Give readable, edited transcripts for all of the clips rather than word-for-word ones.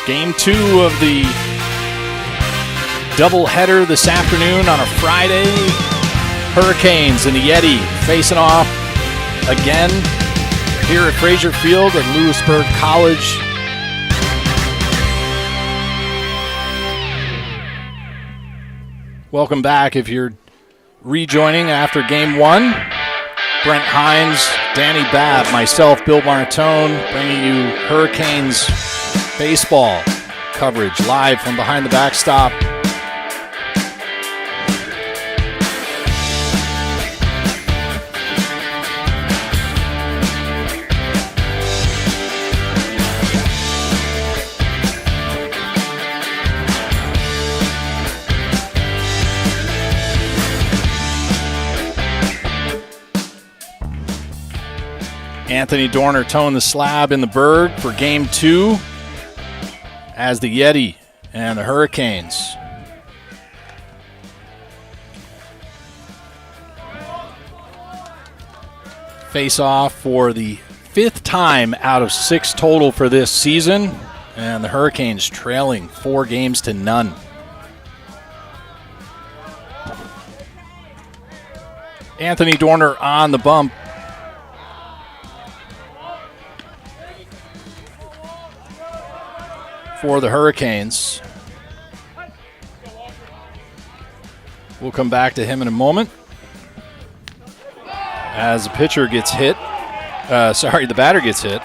Game 2 of the doubleheader this afternoon on a Friday. Hurricanes and the Yeti facing off again here at Frazier Field at Louisburg College. Welcome back if you're rejoining after Game 1. Brent Hines, Danny Babb, myself, Bill Martone, bringing you Hurricanes baseball coverage live from behind the backstop. Anthony Dorner towing the slab in the Berg for Game 2 as the Yeti and the Hurricanes. Face off for the 5th time out of 6 total for this season, and the Hurricanes trailing 4-0. Anthony Dorner on the bump. For the Hurricanes. We'll come back to him in a moment. As the pitcher gets hit. The batter gets hit.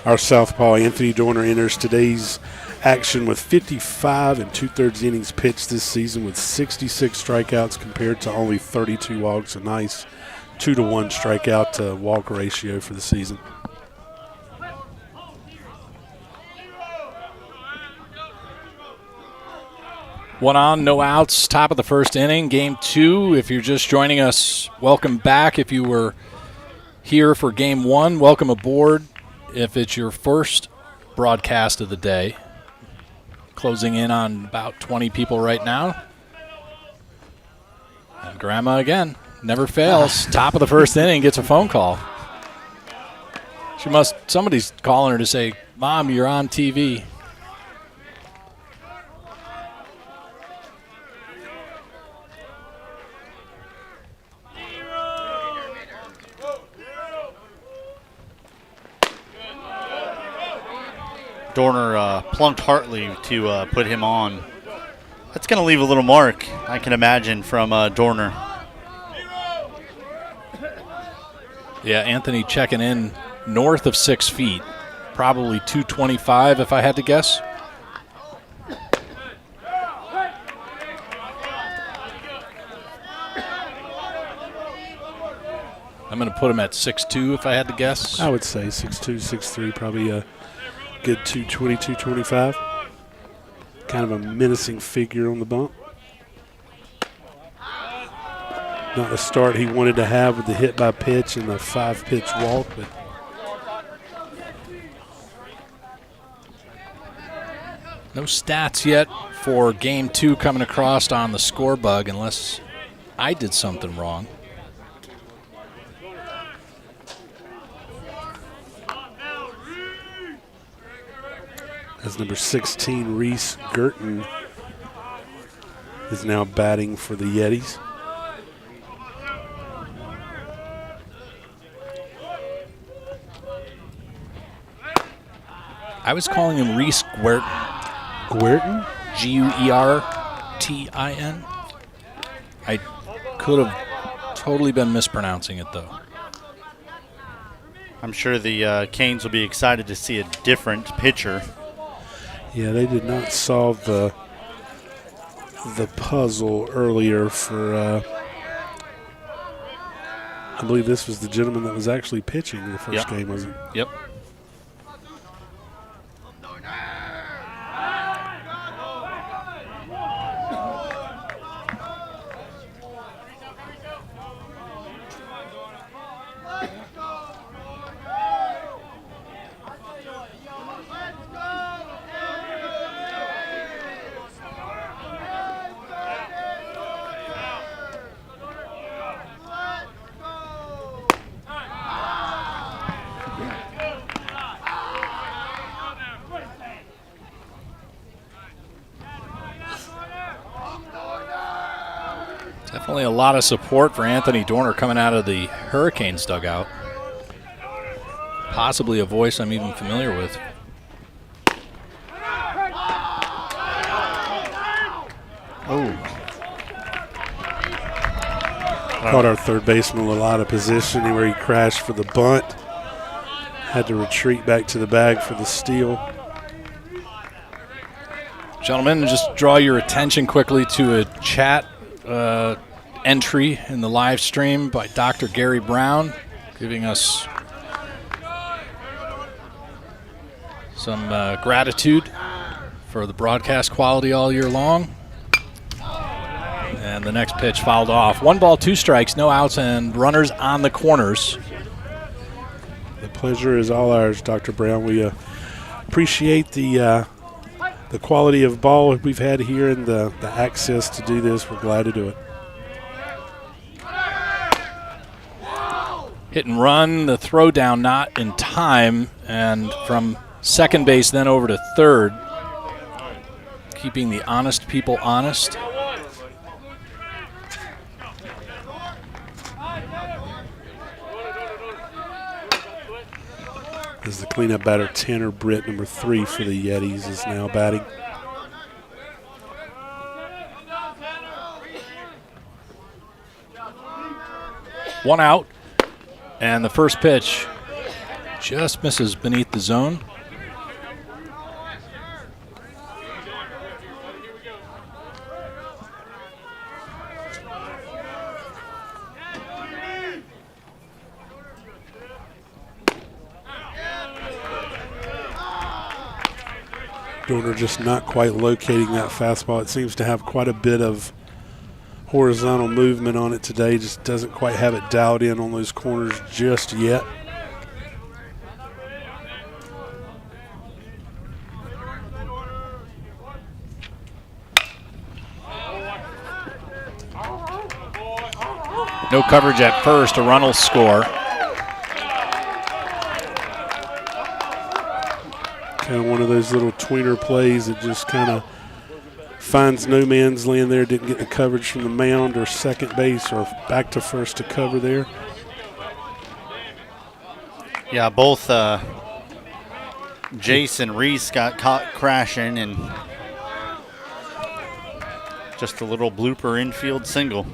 Our southpaw Anthony Dorner enters today's action with 55 2/3 innings pitched this season with 66 strikeouts compared to only 32 walks. A nice 2-to-1 strikeout to walk ratio for the season. One on, no outs, top of the first inning, Game 2. If you're just joining us, welcome back. If you were here for Game 1, welcome aboard. If it's your first broadcast of the day, closing in on about 20 people right now. And Grandma again. Never fails. Top of the first inning, gets a phone call. Somebody's calling her to say, Mom, you're on TV. Dorner plunked Hartley to put him on. That's going to leave a little mark, I can imagine, from Dorner. Yeah, Anthony checking in north of 6 feet. Probably 225 if I had to guess. I'm going to put him at 6'2 if I had to guess. I would say 6'2", 6'3", probably a good 220, 225. Kind of a menacing figure on the bump. Not the start he wanted to have with the hit by pitch and the 5-pitch walk, but no stats yet for Game 2 coming across on the score bug unless I did something wrong. as number 16, Reese Girton, is now batting for the Yetis. I was calling him Reese Guertin. Guertin? Guertin. I could have totally been mispronouncing it, though. I'm sure the Canes will be excited to see a different pitcher. Yeah, they did not solve the puzzle earlier for, I believe this was the gentleman that was actually pitching in the first game, wasn't it? Yep. Definitely a lot of support for Anthony Dorner coming out of the Hurricanes dugout. Possibly a voice I'm even familiar with. Oh. Caught our third baseman a little out of position where he crashed for the bunt. Had to retreat back to the bag for the steal. Gentlemen, just draw your attention quickly to a chat entry in the live stream by Dr. Gary Brown, giving us some gratitude for the broadcast quality all year long. And the next pitch fouled off. 1 ball, 2 strikes, no outs, and runners on the corners. The pleasure is all ours, Dr. Brown. We appreciate the quality of ball we've had here and the access to do this. We're glad to do it. Hit and run, the throw down not in time, and from second base then over to third, keeping the honest people honest. As the cleanup batter, Tanner Britt, number 3 for the Yetis, is now batting. One out, and the first pitch just misses beneath the zone. Dorner just not quite locating that fastball. It seems to have quite a bit of horizontal movement on it today. Just doesn't quite have it dialed in on those corners just yet. No coverage at first, a run will score. Kind of one of those little tweener plays that just kind of finds no man's land there. Didn't get the coverage from the mound or second base or back to first to cover there. Yeah, both Jace and Reese got caught crashing, and just a little blooper infield single.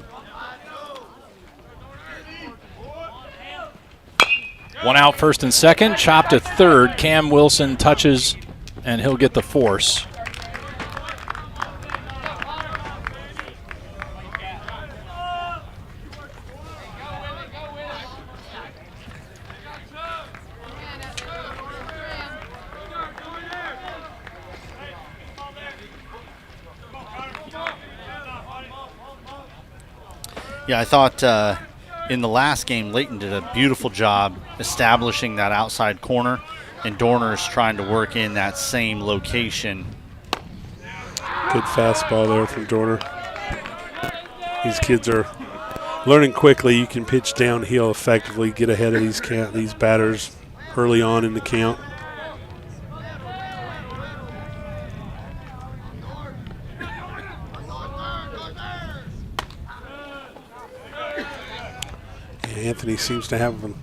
One out, first and second, chopped to third. Cam Wilson touches, and he'll get the force. Yeah, I thought in the last game, Layton did a beautiful job establishing that outside corner, and Dorner's trying to work in that same location. Good fastball there from Dorner. These kids are learning quickly. You can pitch downhill effectively, get ahead of these batters early on in the count. Anthony seems to have a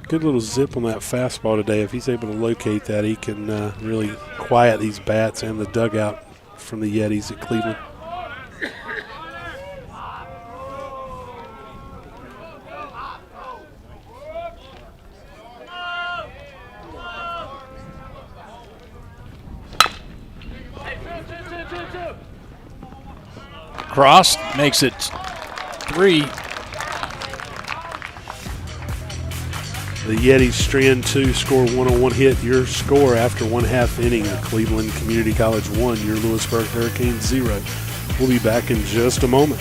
good little zip on that fastball today. If he's able to locate that, he can really quiet these bats and the dugout from the Yetis at Cleveland. Cross makes it 3. The Yetis strand 2, score 1-on-1 hit. Your score after 1/2 inning. The Cleveland Community College 1, your Louisburg Hurricanes 0. We'll be back in just a moment.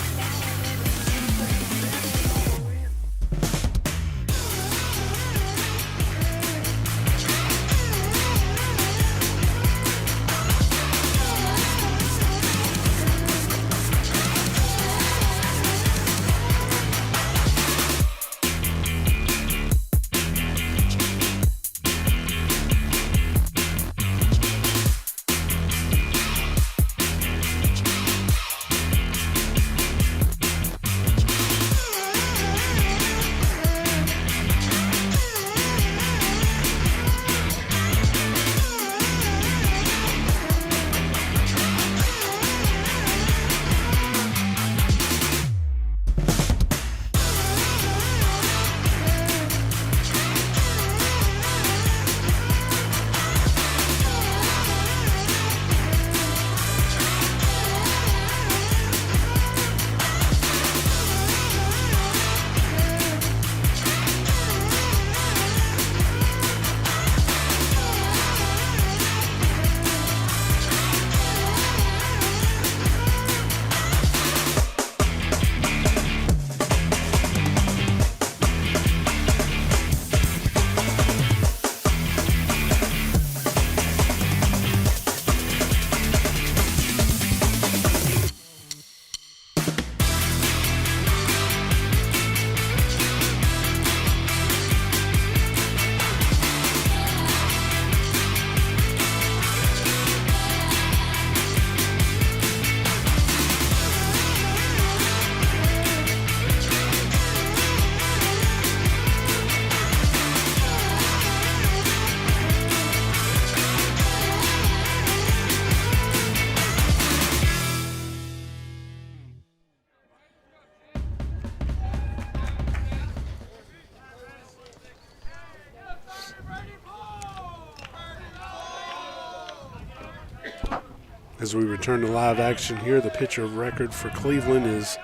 As we return to live action here, the pitcher of record for Cleveland is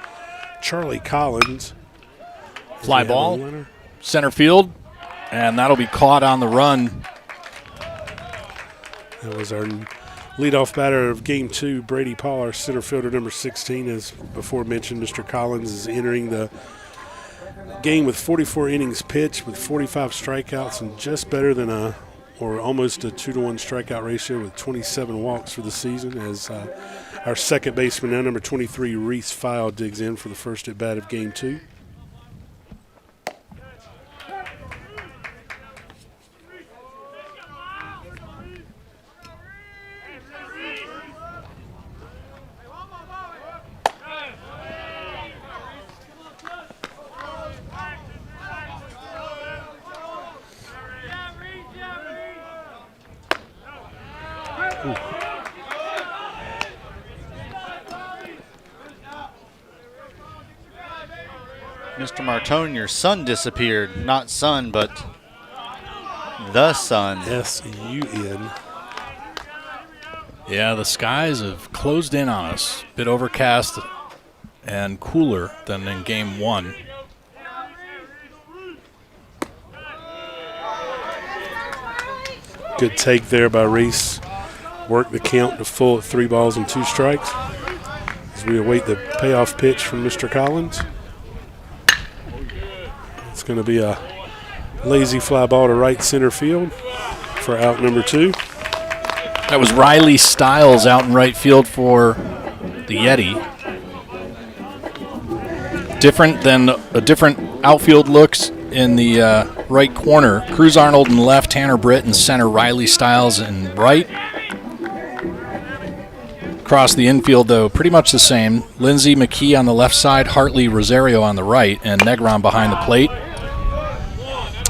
Charlie Collins. Fly ball, center field, and that'll be caught on the run. That was our leadoff batter of Game 2, Brady Paul, our center fielder, number 16. As before mentioned, Mr. Collins is entering the game with 44 innings pitched with 45 strikeouts and just better than almost a 2-to-1 strikeout ratio with 27 walks for the season. As our second baseman, now number 23, Reese File, digs in for the first at bat of Game 2. Mr. Martone, your sun disappeared. Not sun, but the sun. S-U-N. Yeah, the skies have closed in on us. Bit overcast and cooler than in Game 1. Good take there by Reese. Work the count to full at 3 balls and 2 strikes. As we await the payoff pitch from Mr. Collins. It's going to be a lazy fly ball to right center field for out number 2. That was Riley Stiles out in right field for the Yeti. Different outfield looks in the right corner. Cruz Arnold in left, Tanner Britt in center, Riley Stiles in right. Across the infield, though, pretty much the same. Lindsey McKee on the left side, Hartley Rosario on the right, and Negron behind the plate.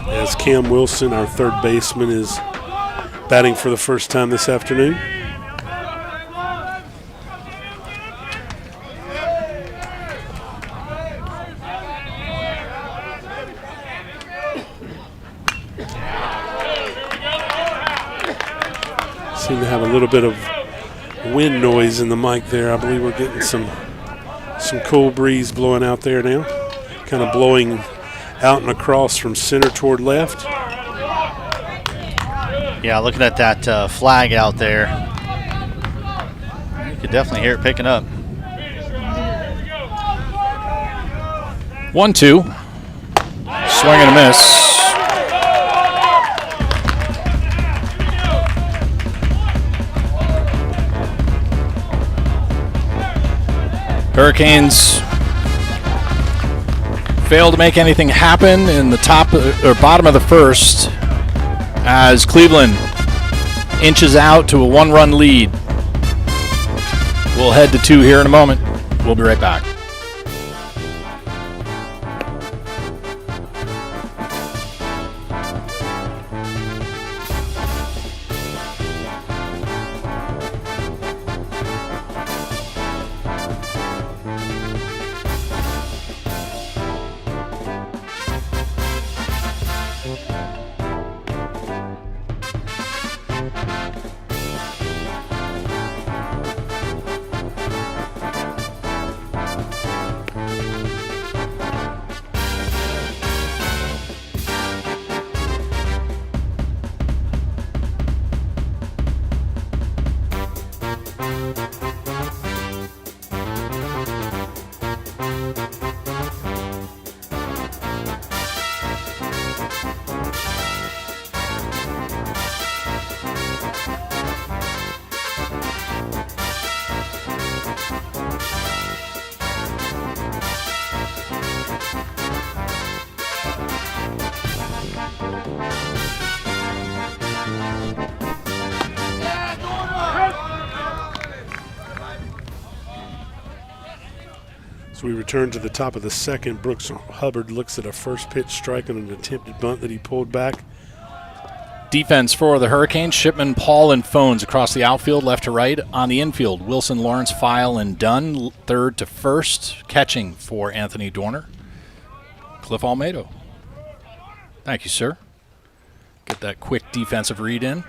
As Cam Wilson, our third baseman, is batting for the first time this afternoon. Seem to have a little bit of wind noise in the mic there. I believe we're getting some cool breeze blowing out there now. Kind of blowing out and across from center toward left. Yeah, looking at that flag out there, you could definitely hear it picking up. 1-2. Swing and a miss. Hurricanes failed to make anything happen in the top or bottom of the first as Cleveland inches out to a 1-run lead. We'll head to 2 here in a moment. We'll be right back. We return to the top of the second. Brooks Hubbard looks at a first pitch strike on an attempted bunt that he pulled back. Defense for the Hurricanes, Shipman, Paul, and Phones across the outfield, left to right. On the infield, Wilson, Lawrence, File, and Dunn, third to first. Catching for Anthony Dorner, Cliff Almedo. Thank you, sir. Get that quick defensive read in.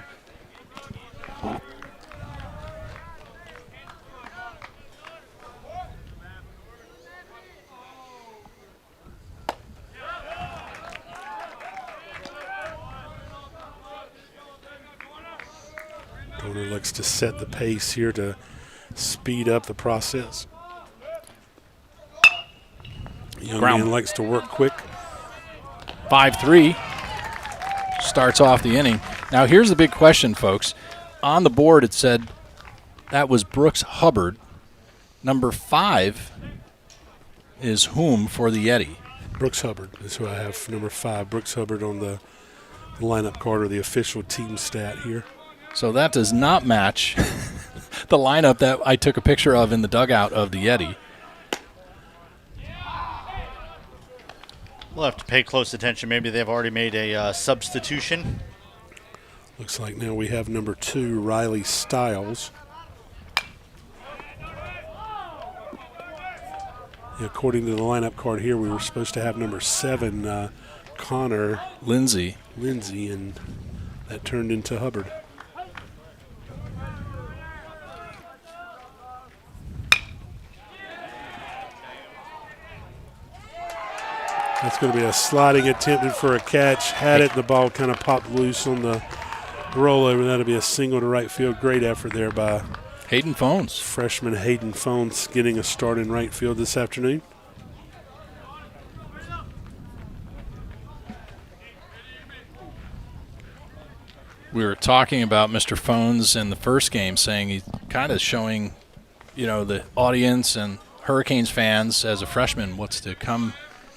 looks to set the pace here to speed up the process. Young man likes to work quick. 5-3 starts off the inning. Now here's the big question, folks. On the board it said that was Brooks Hubbard. Number 5 is whom for the Yeti? Brooks Hubbard is who I have for number 5. Brooks Hubbard on the lineup card, or the official team stat here. So that does not match the lineup that I took a picture of in the dugout of the Yeti. We'll have to pay close attention. Maybe they've already made a substitution. Looks like now we have number 2, Riley Stiles. According to the lineup card here, we were supposed to have number 7, Connor Lindsay, and that turned into Hubbard. That's going to be a sliding attempted for a catch. Had it, the ball kind of popped loose on the rollover. That'll be a single to right field. Great effort there by Hayden Phones. Freshman Hayden Phones getting a start in right field this afternoon. We were talking about Mr. Phones in the first game, saying he's kind of showing, the audience and Hurricanes fans as a freshman what's to come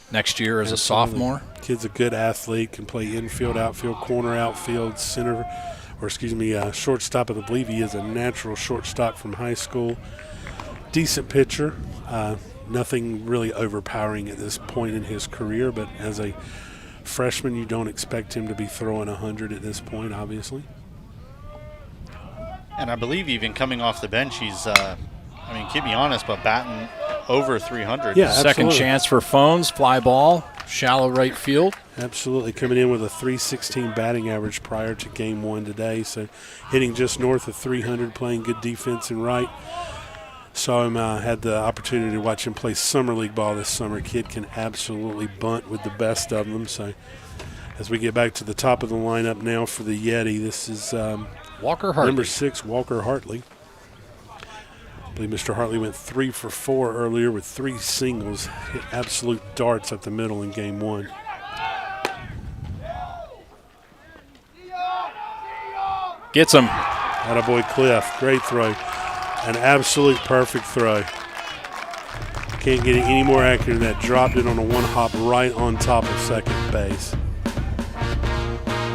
next year as a sophomore. Kid's a good athlete, can play infield, outfield, corner, outfield, shortstop. I believe he is a natural shortstop from high school. Decent pitcher. Nothing really overpowering at this point in his career, but as a freshman, you don't expect him to be throwing 100 at this point, obviously. And I believe even coming off the bench, he's, keep me honest, but batting over 300. Yeah, Second chance for Phones, fly ball, shallow right field. Absolutely, coming in with a .316 batting average prior to game 1 today, so hitting just north of 300, playing good defense in right. Saw him, had the opportunity to watch him play summer league ball this summer. Kid can absolutely bunt with the best of them. So as we get back to the top of the lineup now for the Yeti, this is Walker Hartley. Number 6, Walker Hartley. I believe Mr. Hartley went 3 for 4 earlier with 3 singles, hit absolute darts up the middle in game 1. Gets him. Attaboy Cliff, great throw. An absolute perfect throw. Can't get it any more accurate than that. Dropped it on a one hop right on top of second base.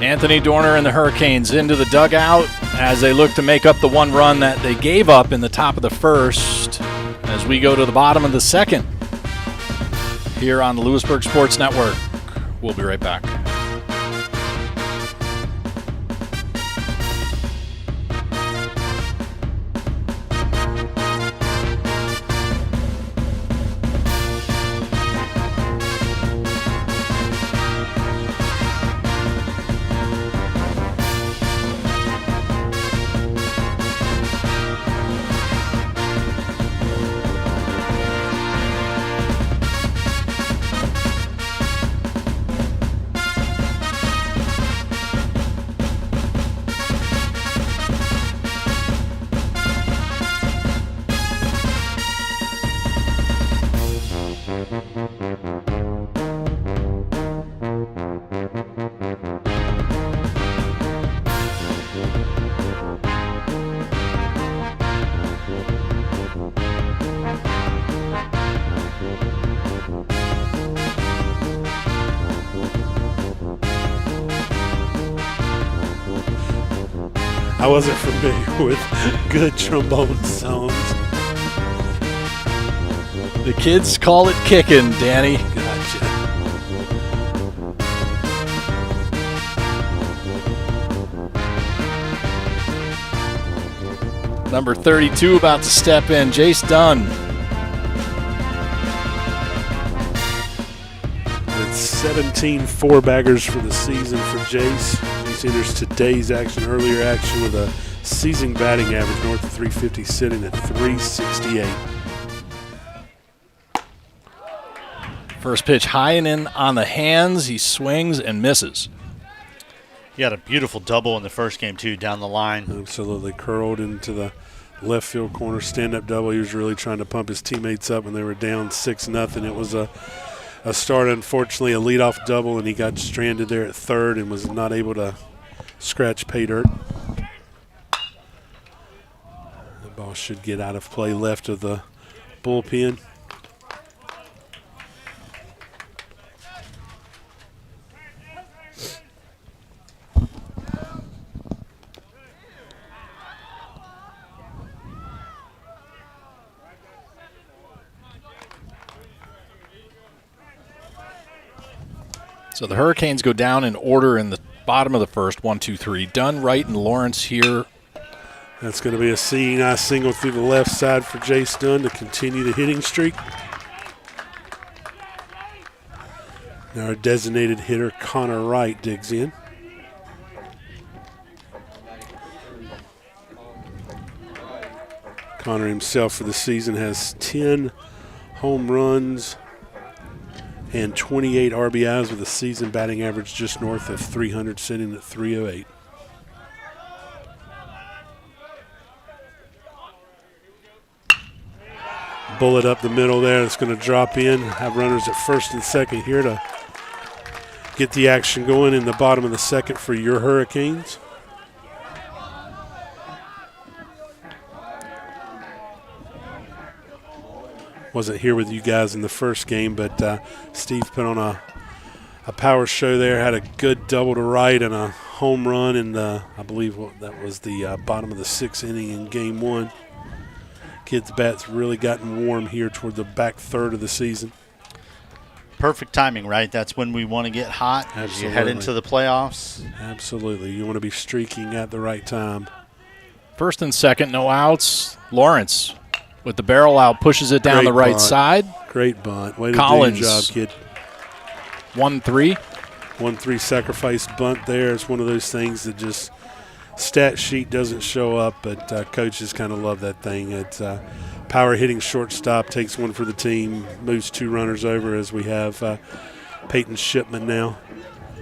Anthony Dorner and the Hurricanes into the dugout as they look to make up the 1 run that they gave up in the top of the first as we go to the bottom of the second here on the Louisburg Sports Network. We'll be right back. I wasn't familiar with good trombone sounds. The kids call it kicking, Danny. Gotcha. Number 32 about to step in, Jace Dunn. With 17 four-baggers for the season for Jace. Jace enters today's earlier action with a season batting average north of 350, sitting at 368. First pitch high and in on the hands. He swings and misses. He had a beautiful double in the first game, too, down the line. Absolutely. Curled into the left field corner, stand-up double. He was really trying to pump his teammates up when they were down 6-0. It was a start, unfortunately, a leadoff double, and he got stranded there at third and was not able to scratch pay dirt. The ball should get out of play left of the bullpen. So the Hurricanes go down in order in the bottom of the first, 1, 2, 3. Dunn, Wright, and Lawrence here. That's going to be a seeing eye single through the left side for Jace Dunn to continue the hitting streak. Now our designated hitter, Connor Wright, digs in. Connor himself for the season has 10 home runs and 28 RBIs with a season batting average just north of 300, sitting at 308. Bullet up the middle there. It's going to drop in. Have runners at first and second here to get the action going in the bottom of the second for your Hurricanes. Wasn't here with you guys in the first game, but Steve put on a power show there. Had a good double to right and a home run in the, I believe that was the bottom of the sixth inning in game one. Kids' bats really gotten warm here toward the back third of the season. Perfect timing, right? That's when we want to get hot. As you head into the playoffs. Absolutely. You want to be streaking at the right time. First and second, no outs. Lawrence with the barrel out, pushes it down the right side. Great bunt. Way to Collins, do your job, kid. 1-3. 1-3 sacrifice bunt there. It's one of those things that just stat sheet doesn't show up, but coaches kind of love that thing. It's power hitting shortstop, takes one for the team, moves two runners over as we have Peyton Shipman now.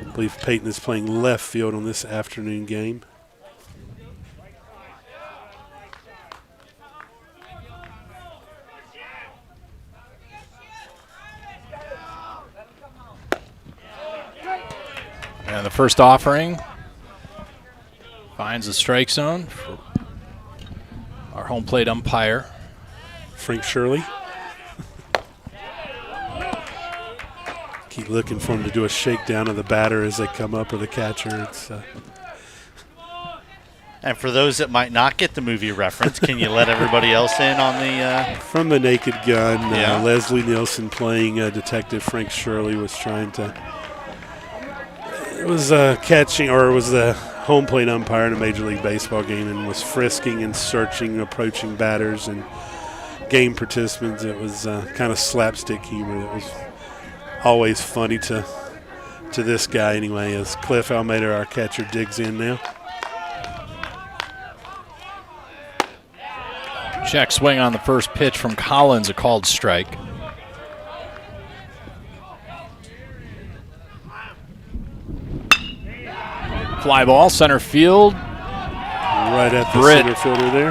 I believe Peyton is playing left field on this afternoon game. And the first offering finds the strike zone for our home plate umpire, Frank Shirley. Keep looking for him to do a shakedown of the batter as they come up, or the catcher. And for those that might not get the movie reference, can you let everybody else in on the From The Naked Gun, Leslie Nielsen playing Detective Frank Shirley was trying to – it was catching, or it was the home plate umpire in a Major League Baseball game, and was frisking and searching, approaching batters and game participants. It was kind of slapstick humor that was always funny to this guy anyway, as Cliff Almeida, our catcher, digs in now. Check swing on the first pitch from Collins, a called strike. Fly ball, center field. Right at the Britt. center fielder there.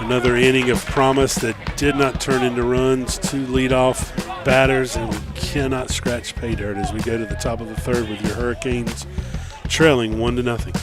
Another inning of promise that did not turn into runs. Two leadoff batters, and we cannot scratch pay dirt as we go to the top of the third with your Hurricanes trailing 1-0.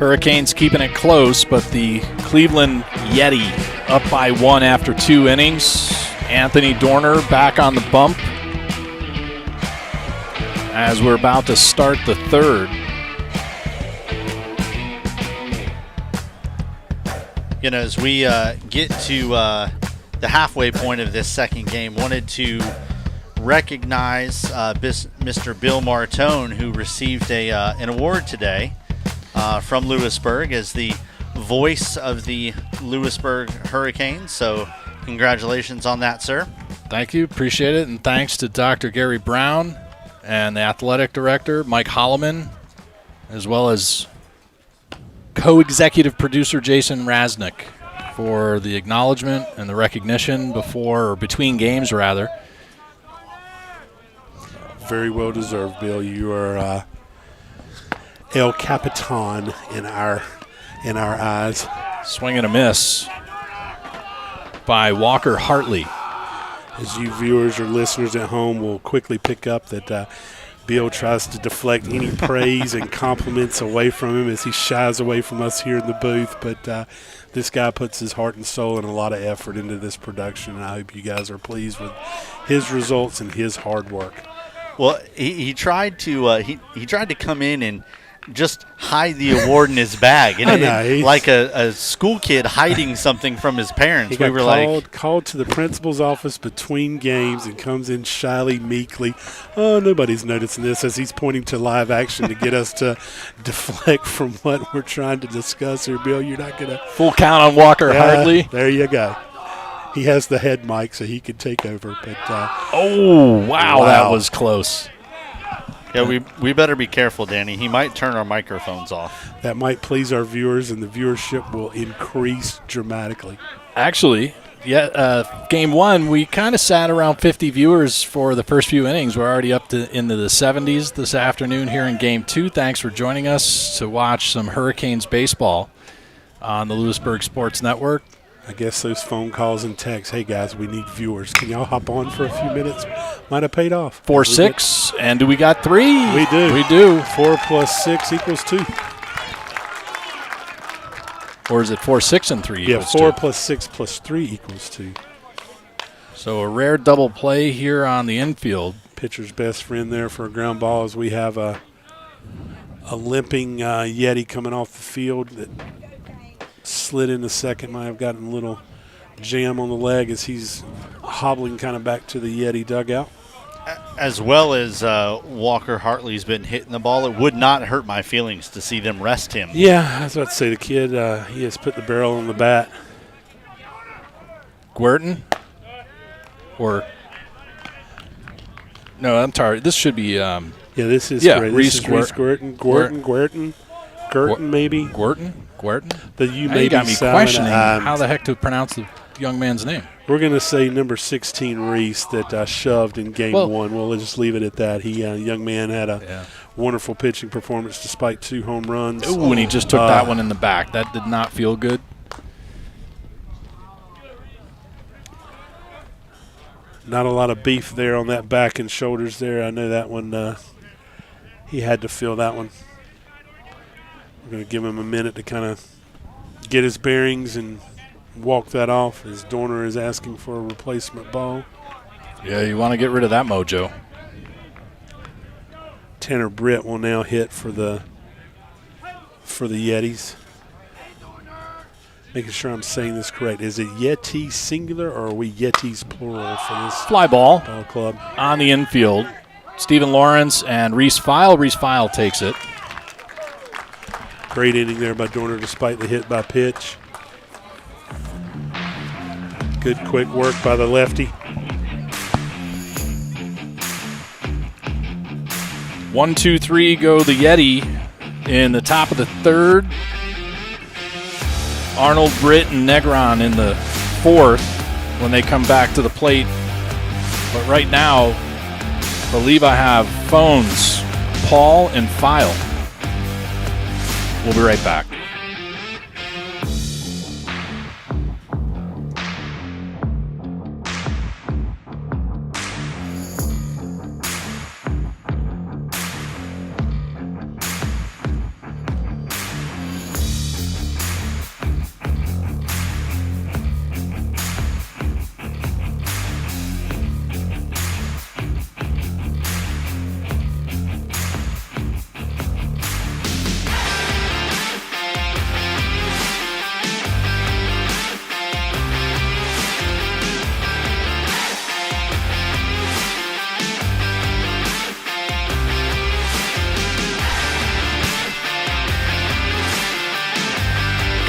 Hurricanes keeping it close, but the Cleveland Yeti up by 1 after 2 innings. Anthony Dorner back on the bump as we're about to start the third. You know, as we get to the halfway point of this second game, wanted to recognize Mr. Bill Martone, who received an award today from Louisburg as the voice of the Louisburg Hurricanes. So congratulations on that, sir. Thank you. Appreciate it. And thanks to Dr. Gary Brown and the athletic director, Mike Holloman, as well as co-executive producer Jason Raznick for the acknowledgement and the recognition between games, rather. Very well deserved, Bill. You are El Capitan in our eyes. Swing and a miss by Walker Hartley. As you viewers or listeners at home will quickly pick up that Bill tries to deflect any praise and compliments away from him as he shies away from us here in the booth. But this guy puts his heart and soul and a lot of effort into this production, and I hope you guys are pleased with his results and his hard work. Well, he tried to come in and just hide the award in his bag, and like a school kid hiding something from his parents. He got called to the principal's office between games and comes in shyly, meekly. Oh, nobody's noticing this, as he's pointing to live action to get us to deflect from what we're trying to discuss here. Bill, you're not gonna full count on Walker Hartley. There you go. He has the head mic, so he could take over. But wow, that was close. Yeah, we better be careful, Danny. He might turn our microphones off. That might please our viewers, and the viewership will increase dramatically. Actually, game one, we kind of sat around 50 viewers for the first few innings. We're already up into the 70s this afternoon here in game two. Thanks for joining us to watch some Hurricanes baseball on the Louisburg Sports Network. I guess those phone calls and texts, hey, guys, we need viewers. Can y'all hop on for a few minutes? Might have paid off. 4-6, and do we got 3? We do. We do. 4 plus 6 equals 2. Or is it 4, 6, and 3 equals 2? 4 plus 6 plus 3 equals 2. So a rare double play here on the infield. Pitcher's best friend there for a ground ball as we have a limping Yeti coming off the field that slid in the second. Might have gotten a little jam on the leg as he's hobbling kind of back to the Yeti dugout. As well as Walker Hartley's been hitting the ball, it would not hurt my feelings to see them rest him. Yeah, I was about to say the kid, he has put the barrel on the bat. Guertin? Or no, I'm tired. This should be this is Reese Guertin. Guertin maybe. Guertin? But you now may got be me silent. questioning how the heck to pronounce the young man's name. We're going to say number 16 Reese that shoved in game one. We'll just leave it at that. He young man had a wonderful pitching performance despite 2 home runs. Ooh, and he just took that one in the back. That did not feel good. Not a lot of beef there on that back and shoulders there. I know that one, he had to feel that one. We're going to give him a minute to kind of get his bearings and walk that off as Dorner is asking for a replacement ball. Yeah, you want to get rid of that mojo. Tanner Britt will now hit for the Yetis. Making sure I'm saying this correct. Is it Yeti singular or are we Yetis plural for this fly ball club? On the infield, Stephen Lawrence and Reese File. Reese File takes it. Great inning there by Dorner despite the hit by pitch. Good quick work by the lefty. 1, 2, 3 go the Yeti in the top of the third. Arnold, Britt, and Negron in the fourth when they come back to the plate. But right now, I believe I have phones, Paul and File. We'll be right back.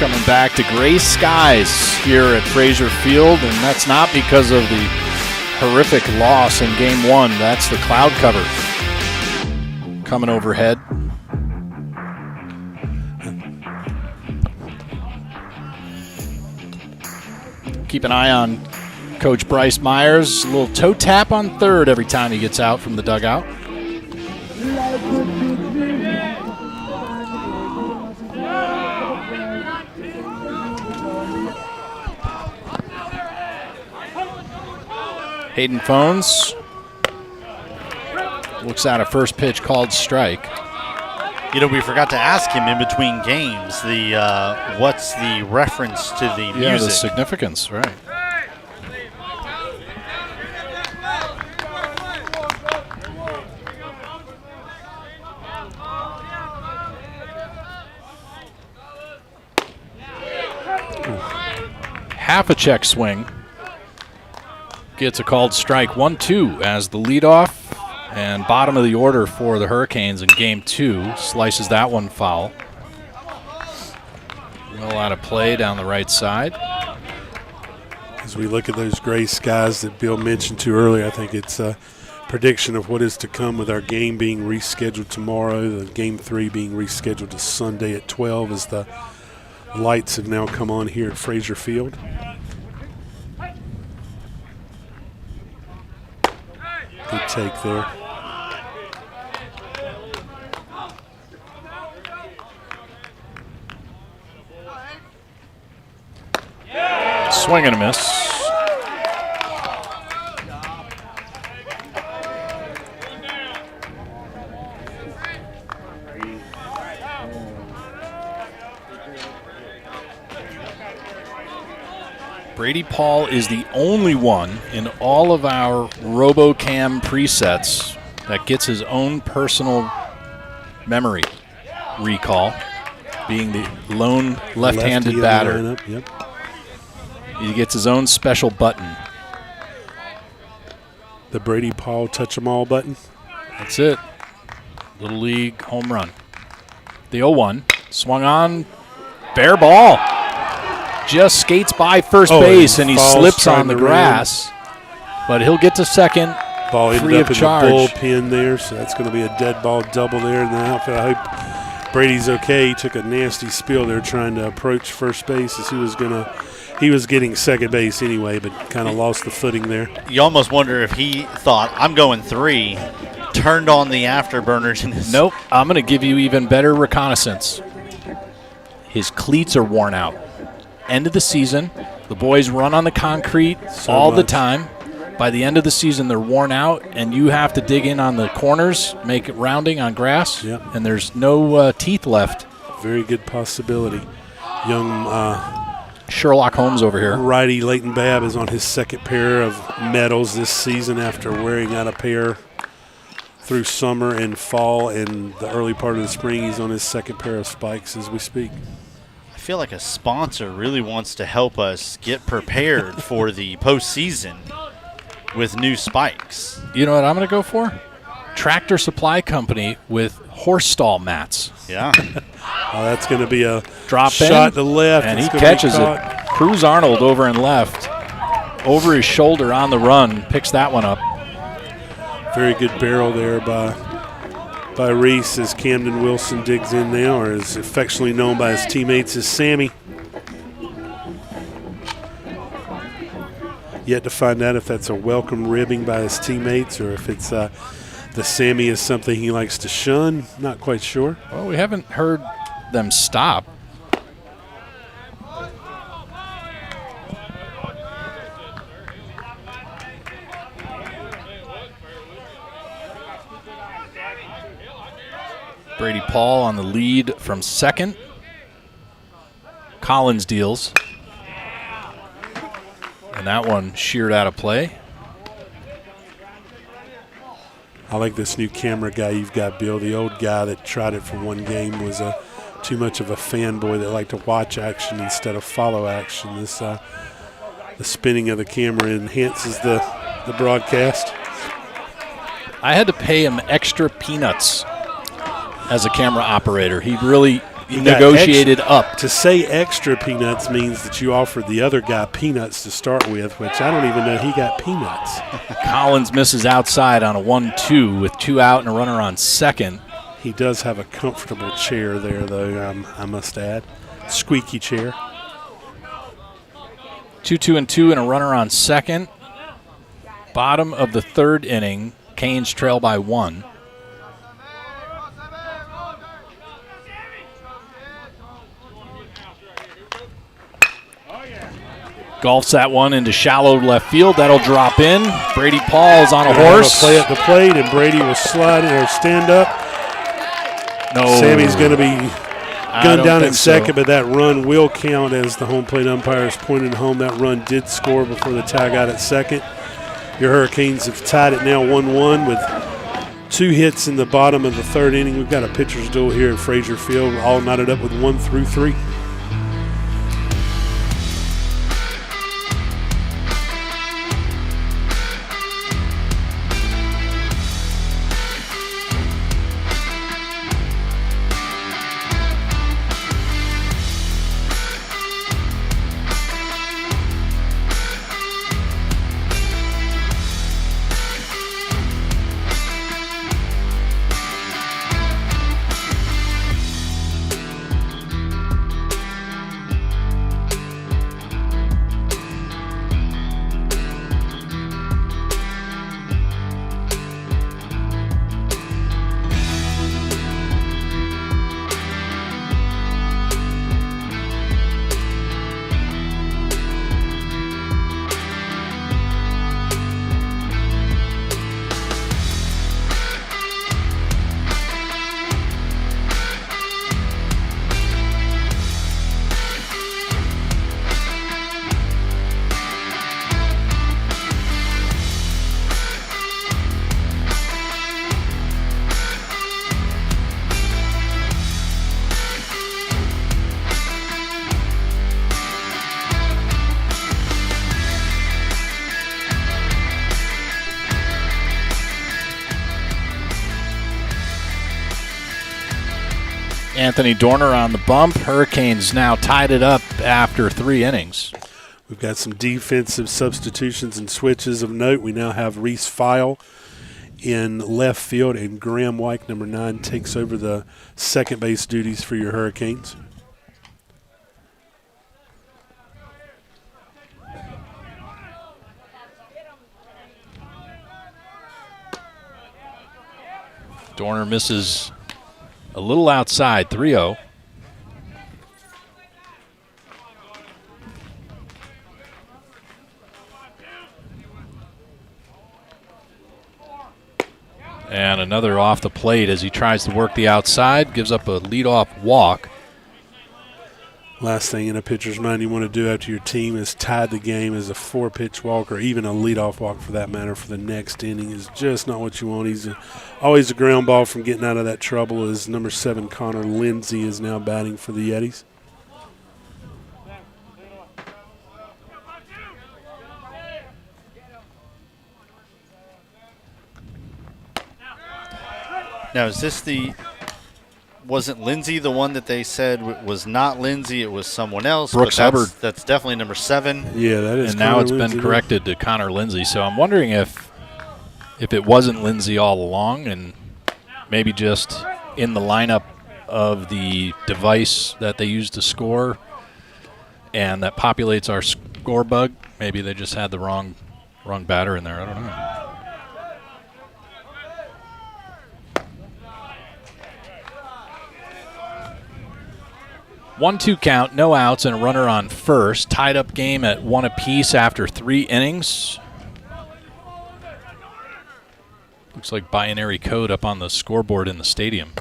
coming back to gray skies here at Frazier Field, and that's not because of the horrific loss in Game 1. That's the cloud cover coming overhead. Keep an eye on Coach Bryce Myers. A little toe tap on third every time he gets out from the dugout. Hayden phones. Looks at a first pitch called strike. You know, we forgot to ask him in between games what's the reference to the music. Yeah, the significance, right. Half a check swing. Gets a called strike. 1-2 as the leadoff and bottom of the order for the Hurricanes in Game 2. Slices that one foul. Well out of play down the right side. As we look at those gray skies that Bill mentioned to earlier, I think it's a prediction of what is to come with our game being rescheduled tomorrow, the Game 3 being rescheduled to Sunday at 12 as the lights have now come on here at Frazier Field. Good take there. Swing and a miss. Brady Paul is the only one in all of our RoboCam presets that gets his own personal memory recall, being the lone left-handed batter. Lineup, yep. He gets his own special button. The Brady Paul touch 'em all button. That's it. Little League home run. The 0-1 swung on, fair ball. Just skates by first base and he slips on the grass. But he'll get to second. Ball ended free up of in charge. the bullpen there, so that's going to be a dead ball double there in the outfield. I hope Brady's okay. He took a nasty spill there trying to approach first base as he was getting second base anyway, but kind of lost the footing there. You almost wonder if he thought, I'm going 3, turned on the afterburners. Nope. I'm going to give you even better reconnaissance. His cleats are worn out. End of the season, the boys run on the concrete all the time. By the end of the season, they're worn out, and you have to dig in on the corners, make it rounding on grass, and there's no teeth left. Very good possibility. Young Sherlock Holmes over here. righty Leighton Babb is on his second pair of medals this season after wearing out a pair through summer and fall and the early part of the spring. He's on his second pair of spikes as we speak. I feel like a sponsor really wants to help us get prepared for the postseason with new spikes. You know what I'm going to go for? Tractor Supply Company with horse stall mats. Yeah. That's going to be a Drop shot in, to left. and It's he gonna be catches caught. it. Cruz Arnold over and left. Over his shoulder on the run. Picks that one up. Very good barrel there by Reese as Camden Wilson digs in now, or is affectionately known by his teammates as Sammy. Yet to find out if that's a welcome ribbing by his teammates or if it's the Sammy is something he likes to shun. Not quite sure. Well, we haven't heard them stop. Brady Paul on the lead from second. Collins deals. And that one sheared out of play. I like this new camera guy you've got, Bill. The old guy that tried it for one game was too much of a fanboy that liked to watch action instead of follow action. This the spinning of the camera enhances the broadcast. I had to pay him extra peanuts as a camera operator. He really you negotiated up. To say extra peanuts means that you offered the other guy peanuts to start with, which I don't even know he got peanuts. Collins misses outside on a 1-2 with 2 out and a runner on second. He does have a comfortable chair there, though, I must add. Squeaky chair. 2-2 and 2 and a runner on second. Bottom of the third inning, Canes trail by 1. Golfs that one into shallow left field. That'll drop in. Brady Paul's on a horse. Play at the plate, and Brady will slide or stand up. No. Sammy's going to be gunned down at second, so. but that run will count as the home plate umpires pointed home. That run did score before the tag out at second. Your Hurricanes have tied it now 1-1 with 2 hits in the bottom of the third inning. We've got a pitcher's duel here at Frazier Field, all knotted up with 1 through 3. Anthony Dorner on the bump. Hurricanes now tied it up after 3 innings. We've got some defensive substitutions and switches of note. We now have Reese File in left field, and Graham White, number 9, takes over the second base duties for your Hurricanes. Dorner misses a little outside, 3-0. And another off the plate as he tries to work the outside, gives up a leadoff walk. Last thing in a pitcher's mind you want to do after your team is tied the game is a 4-pitch walk, or even a leadoff walk for that matter, for the next inning is just not what you want. He's always a ground ball from getting out of that trouble. As number 7, Connor Lindsay, is now batting for the Yetis. Now, is this wasn't Lindsay the one that they said was not Lindsay, it was someone else? Brooks Hubbard. That's definitely number 7. Yeah, that is. And now it's Lindsay been corrected to Connor Lindsay. So I'm wondering if it wasn't Lindsay all along and maybe just in the lineup of the device that they use to score and that populates our score bug. Maybe they just had the wrong batter in there. I don't know. 1-2 count, no outs, and a runner on first. Tied up game at 1 apiece after 3 innings. Looks like binary code up on the scoreboard in the stadium.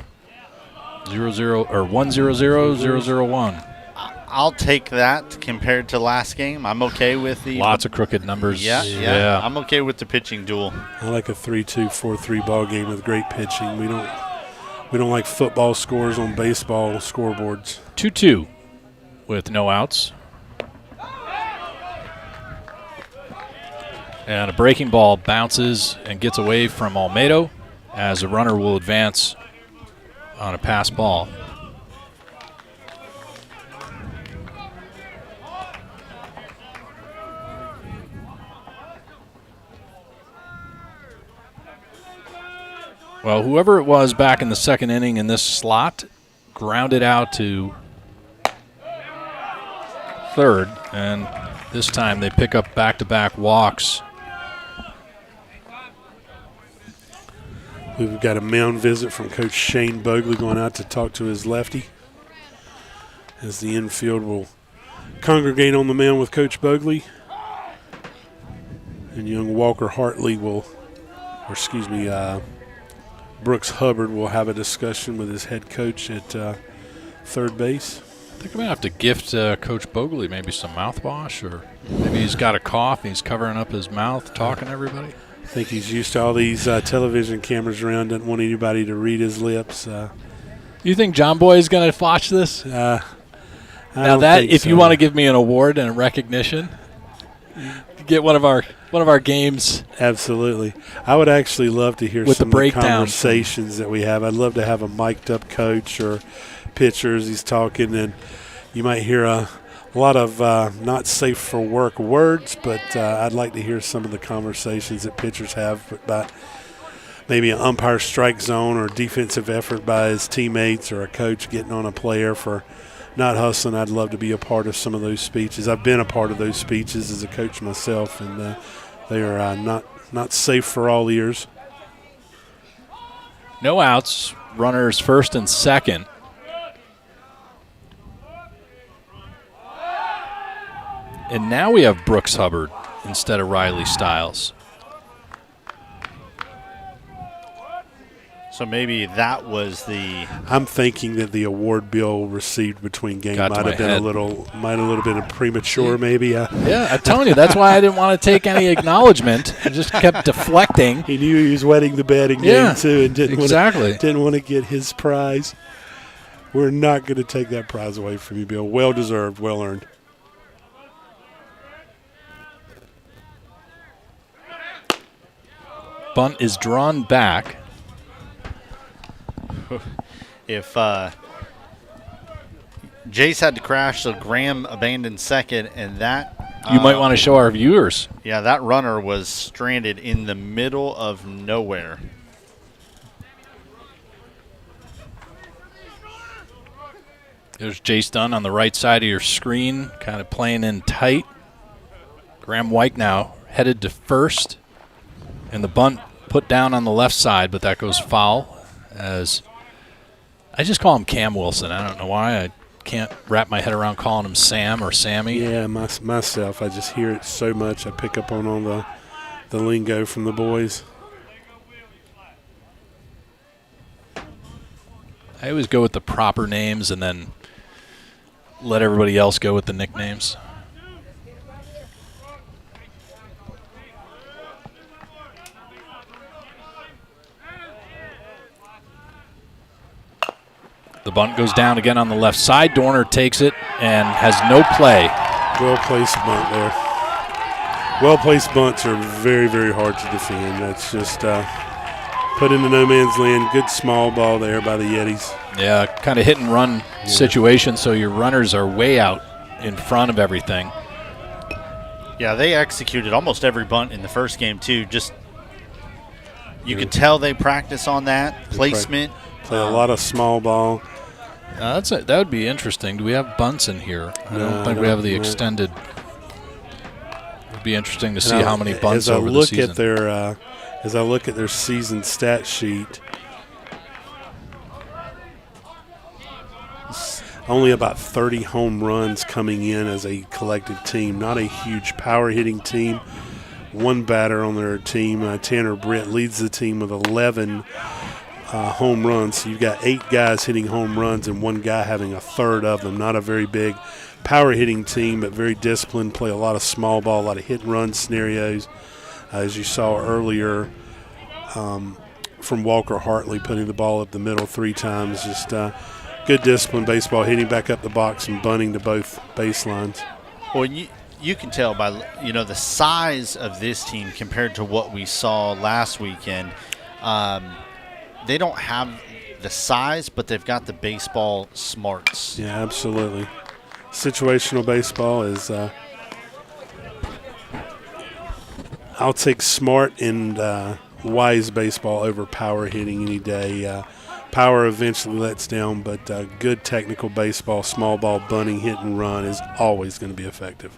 0-0 or 1-0-0, 0-0-1. I'll take that compared to last game. I'm okay with the lots of crooked numbers. Yeah. I'm okay with the pitching duel. I like a 3-2, 4-3 ball game with great pitching. We don't like football scores on baseball scoreboards. 2-2 with no outs. And a breaking ball bounces and gets away from Almedo as a runner will advance on a pass ball. Well, whoever it was back in the second inning in this slot grounded out to third, and this time they pick up back-to-back walks. We've got a mound visit from Coach Shane Bogley going out to talk to his lefty, as the infield will congregate on the mound with Coach Bogley. And young Walker Hartley Brooks Hubbard will have a discussion with his head coach at third base. I think I'm going to have to gift Coach Bogley maybe some mouthwash, or maybe he's got a cough and he's covering up his mouth talking to everybody. I think he's used to all these television cameras around, doesn't want anybody to read his lips. You think John Boy is going to watch this? Now if you want to give me an award and a recognition, get one of our games. Absolutely. I would actually love to hear with some the of the conversations that we have. I'd love to have a mic'd up coach or pitcher as he's talking, and you might hear a lot of not safe for work words, but I'd like to hear some of the conversations that pitchers have about maybe an umpire strike zone or defensive effort by his teammates, or a coach getting on a player for not hustling. I'd love to be a part of some of those speeches. I've been a part of those speeches as a coach myself, and they are not safe for all ears. No outs, runners first and second. And now we have Brooks Hubbard instead of Riley Stiles. So maybe that was the. I'm thinking that the award Bill received between games might have been a little bit premature. Maybe. Yeah, I'm telling you, that's why I didn't want to take any acknowledgement. I just kept deflecting. He knew he was wetting the bed in game two, and didn't want to get his prize. We're not going to take that prize away from you, Bill. Well deserved, well earned. Bunt is drawn back. If Jace had to crash, so Graham abandoned second, and that you might want to show our viewers. Yeah, that runner was stranded in the middle of nowhere. There's Jace Dunn on the right side of your screen, kind of playing in tight. Graham White now headed to first, and the bunt put down on the left side, but that goes foul. As I just call him Cam Wilson. I don't know why. I can't wrap my head around calling him Sam or Sammy. Yeah, myself. I just hear it so much. I pick up on all the lingo from the boys. I always go with the proper names and then let everybody else go with the nicknames. The bunt goes down again on the left side. Dorner takes it and has no play. Well-placed bunt there. Well-placed bunts are very, very hard to defend. That's just put into no man's land. Good small ball there by the Yetis. Yeah, kind of hit-and-run situation, so your runners are way out in front of everything. Yeah, they executed almost every bunt in the first game, too. Just you could tell they practice on that placement. Play a lot of small ball. That would be interesting. Do we have bunts in here? I don't think we have the extended. It would be interesting to see how many bunts over the season. As I look at their season stat sheet, only about 30 home runs coming in as a collective team. Not a huge power hitting team. One batter on their team, Tanner Britt, leads the team with 11 home runs. So you've got 8 guys hitting home runs and one guy having a third of them. Not a very big power hitting team, but very disciplined, play a lot of small ball, a lot of hit and run scenarios. As you saw earlier from Walker Hartley, putting the ball up the middle 3 times. Just good discipline baseball, hitting back up the box and bunting to both baselines. Well, you can tell by the size of this team compared to what we saw last weekend. They don't have the size, but they've got the baseball smarts. Yeah, absolutely. Situational baseball is I'll take smart and wise baseball over power hitting any day. Power eventually lets down, but good technical baseball, small ball bunting, hit and run is always going to be effective.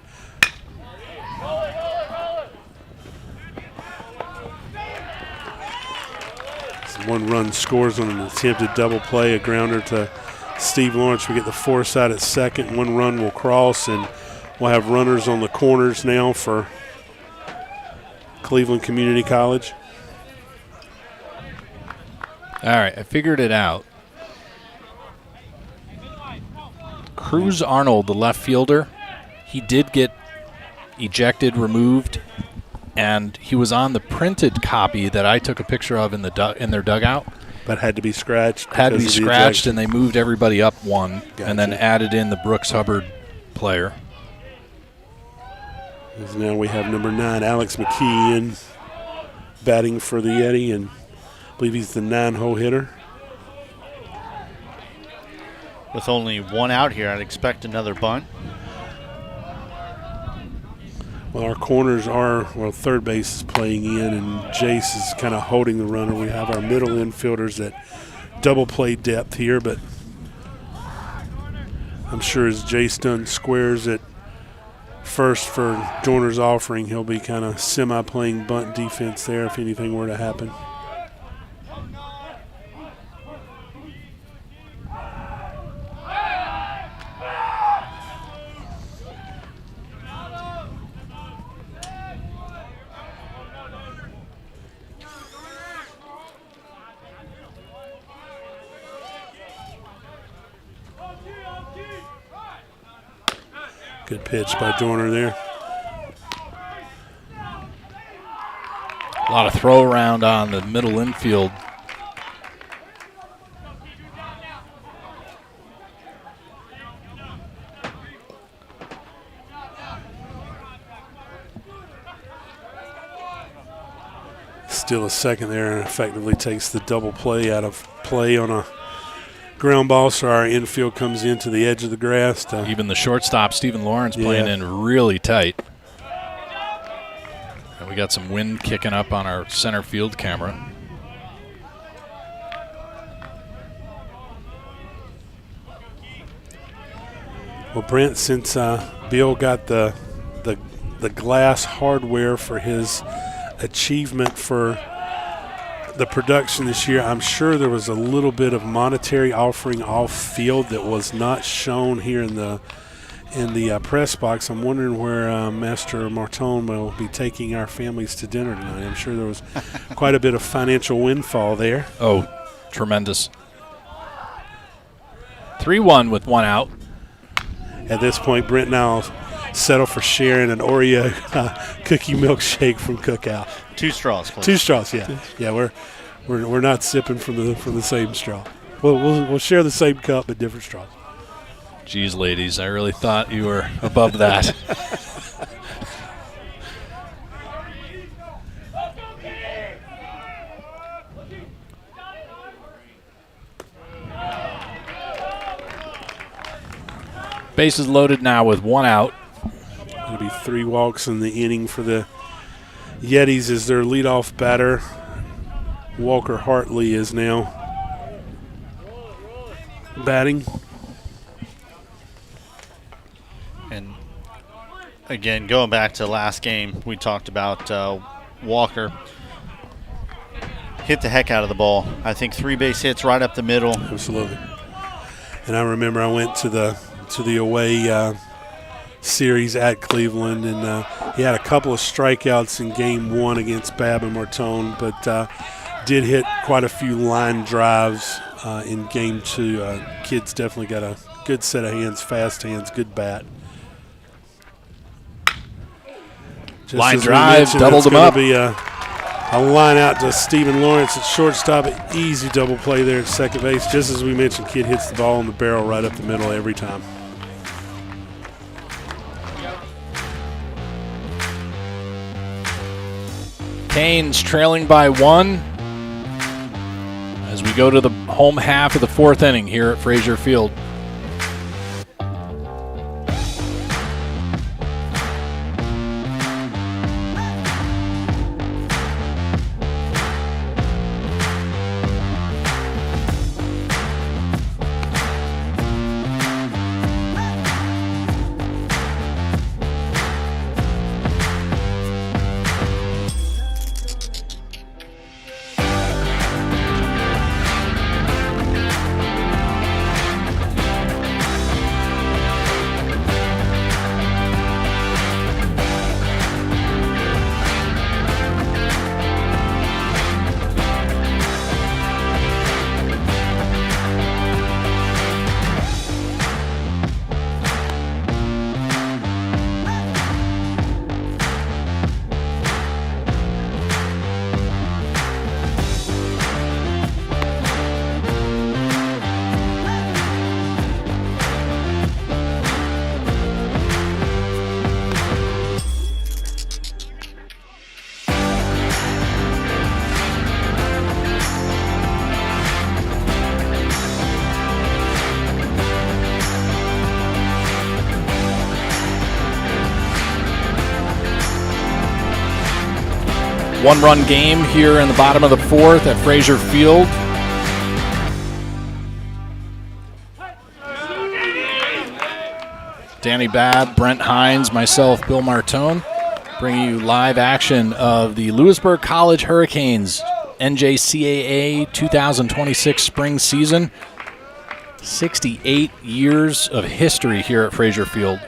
So 1 run scores on an attempted double play, a grounder to Steve Lawrence. We get the force out at second. 1 run will cross, and we'll have runners on the corners now for Cleveland Community College. All right, I figured it out. Cruz Arnold, the left fielder, he did get ejected, removed, and he was on the printed copy that I took a picture of in their dugout. But had to be scratched. Had to be scratched, and they moved everybody up 1 Gotcha. and then added in the Brooks Hubbard player. As now we have number 9, Alex McKee, in batting for the Yeti, and I believe he's the 9-hole hitter. With only 1 out here, I'd expect another bunt. Well, our corners are, third base is playing in, and Jace is kind of holding the runner. We have our middle infielders at double play depth here, but I'm sure as Jace done squares at first for Joyner's offering, he'll be kind of semi-playing bunt defense there if anything were to happen. Good pitch by Joyner there. A lot of throw around on the middle infield. Still a second there, and effectively takes the double play out of play on a ground ball, so our infield comes into the edge of the grass. Even the shortstop, Stephen Lawrence, playing in really tight. And we got some wind kicking up on our center field camera. Well, Brent, since Bill got the glass hardware for his achievement for the production this year, I'm sure there was a little bit of monetary offering off field that was not shown here in the press box. I'm wondering where Master Martone will be taking our families to dinner tonight. I'm sure there was quite a bit of financial windfall there. Oh, tremendous. 3-1 with 1 out. At this point, Brent now settle for sharing an Oreo cookie milkshake from Cookout. 2 straws, please. 2 straws, yeah. Yeah, we're not sipping from the same straw. We'll share the same cup but different straws. Geez, ladies, I really thought you were above that. Bases loaded now with 1 out. It'll be 3 walks in the inning for the Yetis as their leadoff batter. Walker Hartley is now batting. And again, going back to last game, we talked about Walker hit the heck out of the ball. I think 3 base hits right up the middle. Absolutely. And I remember I went to the away series at Cleveland, and he had a couple of strikeouts in game 1 against Babb and Martone, but did hit quite a few line drives in game 2. Kid's definitely got a good set of hands, fast hands, good bat. Just line drive, doubled him up. Be a line out to Stephen Lawrence at shortstop. An easy double play there at second base. Just as we mentioned, kid hits the ball in the barrel right up the middle every time. Canes trailing by 1 as we go to the home half of the 4th inning here at Frazier Field. One-run game here in the bottom of the fourth at Frazier Field. Danny Babb, Brent Hines, myself, Bill Martone, bringing you live action of the Louisburg College Hurricanes NJCAA 2026 spring season. 68 years of history here at Frazier Field.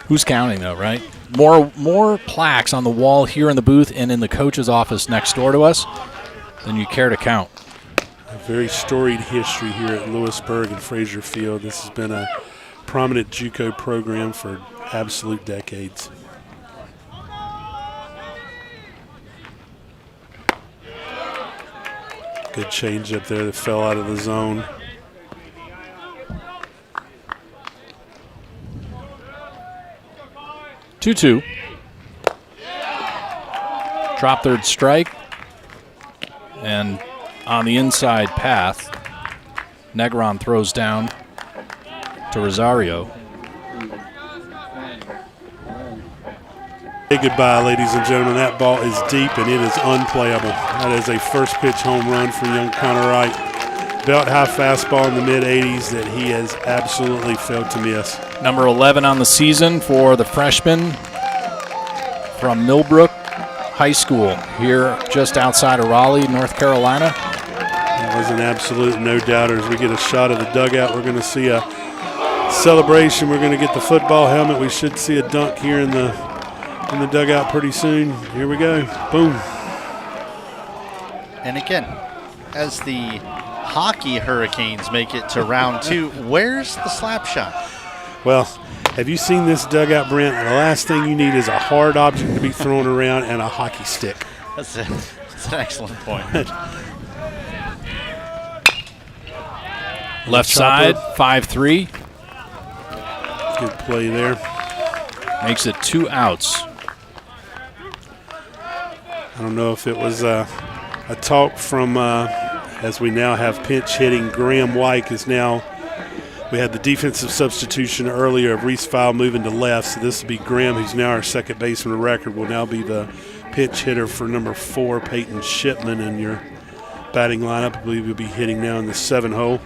Who's counting, though, right? More plaques on the wall here in the booth and in the coach's office next door to us than you care to count. A very storied history here at Louisburg and Frazier Field. This has been a prominent JUCO program for absolute decades. Good change up there that fell out of the zone. Two. Drop third strike. And on the inside path, Negron throws down to Rosario. Say goodbye, ladies and gentlemen. That ball is deep and it is unplayable. That is a first pitch home run for young Connor Wright. Belt high fastball in the mid-80s that he has absolutely failed to miss. Number 11 on the season for the freshman from Millbrook High School here just outside of Raleigh, North Carolina. It was an absolute no-doubter. As we get a shot of the dugout, we're going to see a celebration. We're going to get the football helmet. We should see a dunk here in the dugout pretty soon. Here we go. Boom. And again, as the hockey Hurricanes make it to round two, where's the slap shot? Well, have you seen this dugout, Brent? The last thing you need is a hard object to be thrown around and a hockey stick. That's an excellent point. Left side, 5-3. Good play there. Makes it 2 outs. I don't know if it was a talk from, as we now have pinch hitting, Graham White is now, we had the defensive substitution earlier of Reese File moving to left, so this will be Graham, who's now our second baseman of record, will now be the pinch hitter for number 4, Peyton Shipman, in your batting lineup. I believe he'll be hitting now in the 7 hole.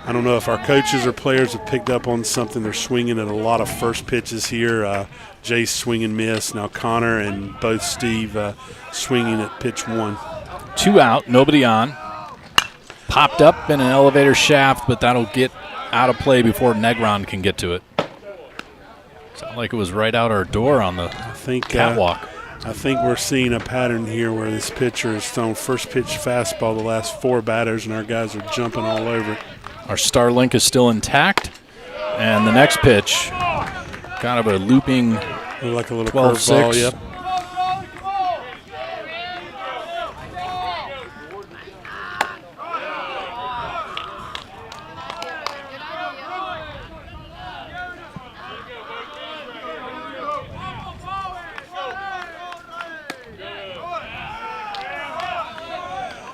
I don't know if our coaches or players have picked up on something. They're swinging at a lot of first pitches here. Jay's swing and miss. Now Connor and both Steve swinging at pitch 1. 2 out, nobody on. Popped up in an elevator shaft, but that'll get out of play before Negron can get to it. Sounded like it was right out our door on the catwalk. I think we're seeing a pattern here where this pitcher has thrown first pitch fastball the last 4 batters, and our guys are jumping all over it. Our Starlink is still intact, and the next pitch, kind of a looping like a little 12-6. Yep.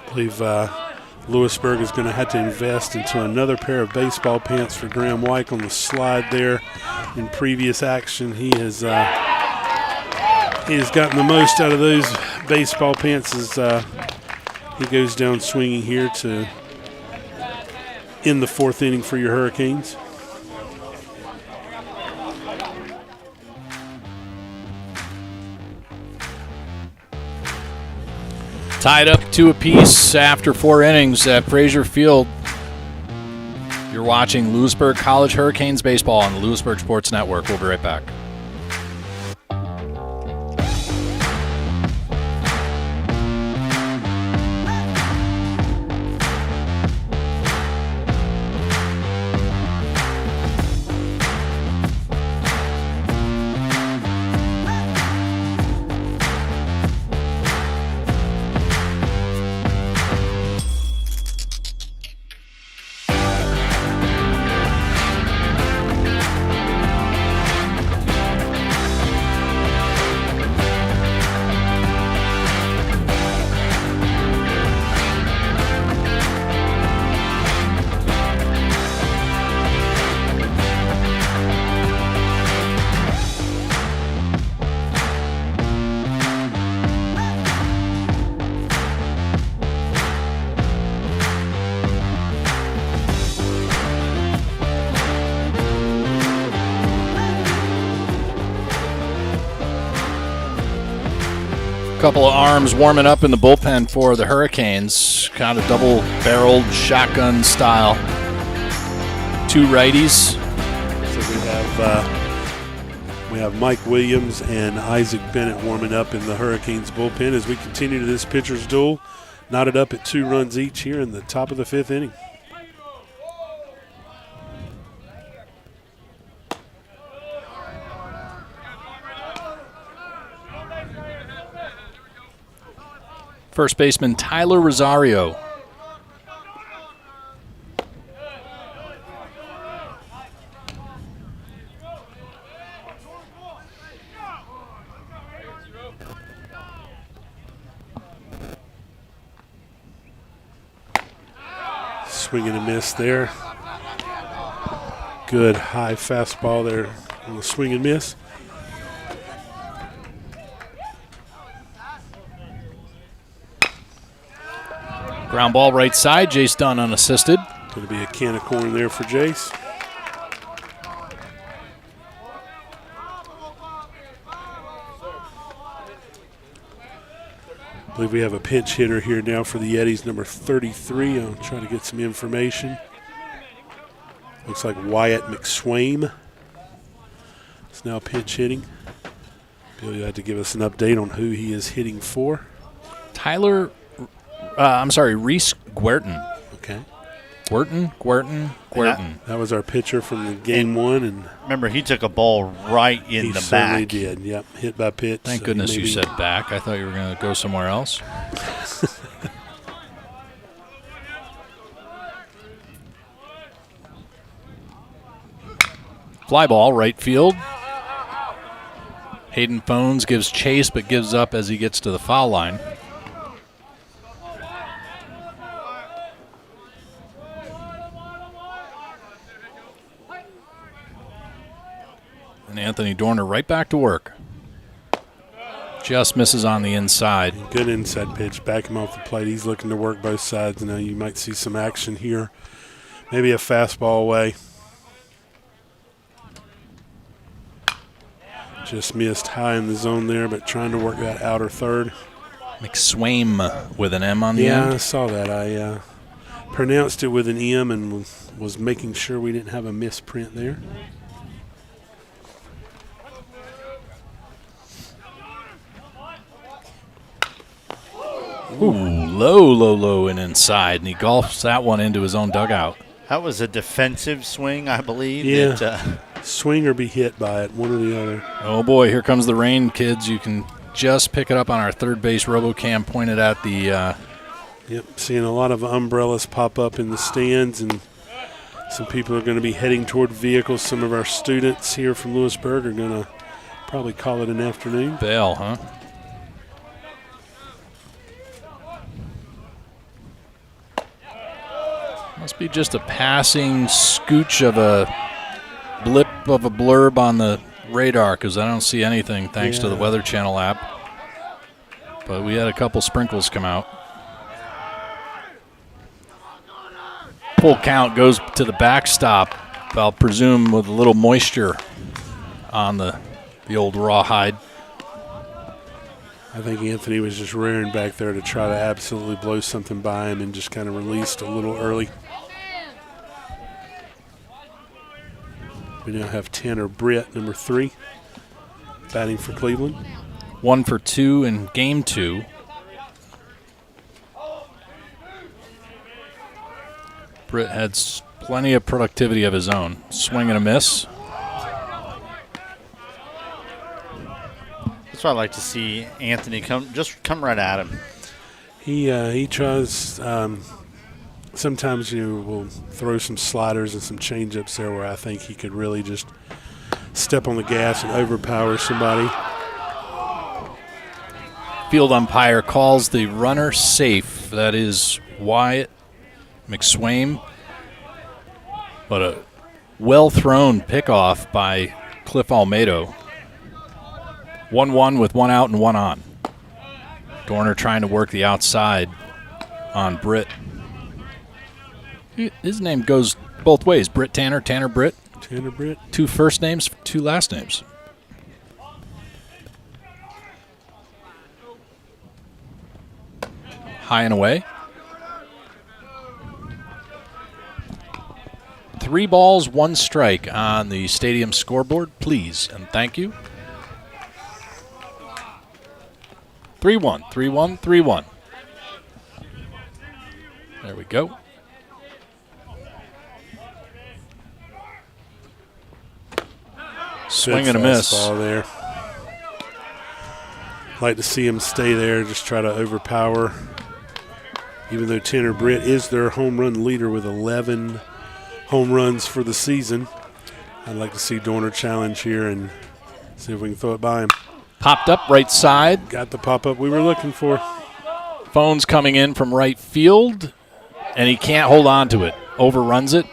I believe Louisburg is going to have to invest into another pair of baseball pants for Graham White on the slide there. In previous action, he has gotten the most out of those baseball pants as he goes down swinging here to end the 4th inning for your Hurricanes. Tied up 2 apiece after 4 innings at Frazier Field. You're watching Louisburg College Hurricanes baseball on the Louisburg Sports Network. We'll be right back. Couple of arms warming up in the bullpen for the Hurricanes. Kind of double-barreled shotgun style. Two righties. So we have Mike Williams and Isaac Bennett warming up in the Hurricanes bullpen as we continue to this pitcher's duel. Knotted up at 2 runs each here in the top of the 5th inning. First baseman Tyler Rosario. Swing and a miss there. Good high fastball there on the swing and miss. Ground ball right side. Jace Dunn unassisted. Going to be a can of corn there for Jace. I believe we have a pinch hitter here now for the Yetis, number 33. I'll try to get some information. Looks like Wyatt McSwaim is now pinch hitting. Bill, you had to give us an update on who he is hitting for. Reese Guertin. Okay. Guertin. That was our pitcher from the game one. And remember, he took a ball right in the back. He did, yep. Hit by pitch. Thank goodness you said back. I thought you were going to go somewhere else. Fly ball, right field. Hayden Phones gives chase but gives up as he gets to the foul line. And Anthony Dorner right back to work. Just misses on the inside. Good inside pitch. Back him off the plate. He's looking to work both sides. Now you might see some action here. Maybe a fastball away. Just missed high in the zone there, but trying to work that outer third. McSwaim with an M on the end. Yeah, I saw that. I pronounced it with an M and was making sure we didn't have a misprint there. Ooh, low and inside, and he golfs that one into his own dugout. That was a defensive swing, I believe. Yeah, swing or be hit by it, one or the other. Oh, boy, here comes the rain, kids. You can just pick it up on our third base RoboCam pointed at the Yep, seeing a lot of umbrellas pop up in the stands, and some people are going to be heading toward vehicles. Some of our students here from Louisburg are going to probably call it an afternoon. bail, huh? Must be just a passing scooch of a blip of a blurb on the radar because I don't see anything thanks to the Weather Channel app. But we had a couple sprinkles come out. Full count goes to the backstop, I'll presume with a little moisture on the old rawhide. I think Anthony was just rearing back there to try to absolutely blow something by him and just kind of released a little early. We now have Tanner Britt, number 3, batting for Cleveland. 1 for 2 in game 2. Britt had plenty of productivity of his own. Swing and a miss. That's why I like to see Anthony come right at him. He tries. Sometimes will throw some sliders and some changeups there where I think he could really just step on the gas and overpower somebody. Field umpire calls the runner safe. That is Wyatt McSwaim. But a well-thrown pickoff by Cliff Almedo. 1-1 with 1 out and 1 on. Dorner trying to work the outside on Britt. His name goes both ways. Britt Tanner, Tanner Britt. Tanner Britt. 2 first names, 2 last names. high and away. 3 balls, 1 strike on the stadium scoreboard, please, and thank you. 3-1, 3-1, 3-1. There we go. Swing and a miss. Ball there. Like to see him stay there, just try to overpower. Even though Tanner Britt is their home run leader with 11 home runs for the season, I'd like to see Dorner challenge here and see if we can throw it by him. Popped up right side. Got the pop-up we were looking for. Phone's coming in from right field, and he can't hold on to it. Overruns it.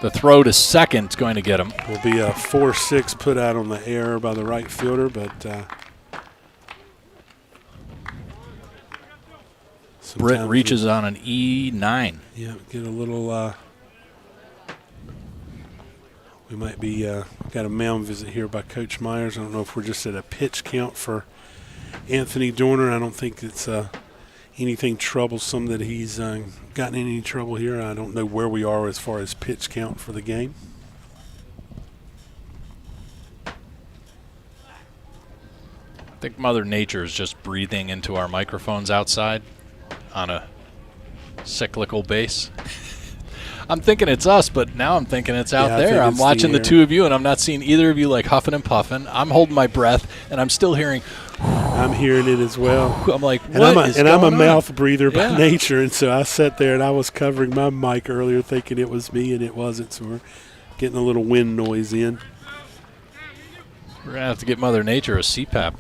The throw to second is going to get him. Will be a 4-6 put out on the air by the right fielder, but Britt reaches on an E9. Yeah, get a little. We might be got a mound visit here by Coach Myers. I don't know if we're just at a pitch count for Anthony Dorner. I don't think it's anything troublesome that he's gotten in any trouble here. I don't know where we are as far as pitch count for the game. I think Mother Nature is just breathing into our microphones outside on a cyclical base. I'm thinking it's us, but now I'm thinking it's out there. I'm watching the two of you, and I'm not seeing either of you like huffing and puffing. I'm holding my breath, and I'm still hearing. I'm hearing it as well. I'm like, what is going on? I'm a mouth breather by nature, and so I sat there and I was covering my mic earlier thinking it was me, and it wasn't, so we're getting a little wind noise in. We're going to have to get Mother Nature a CPAP.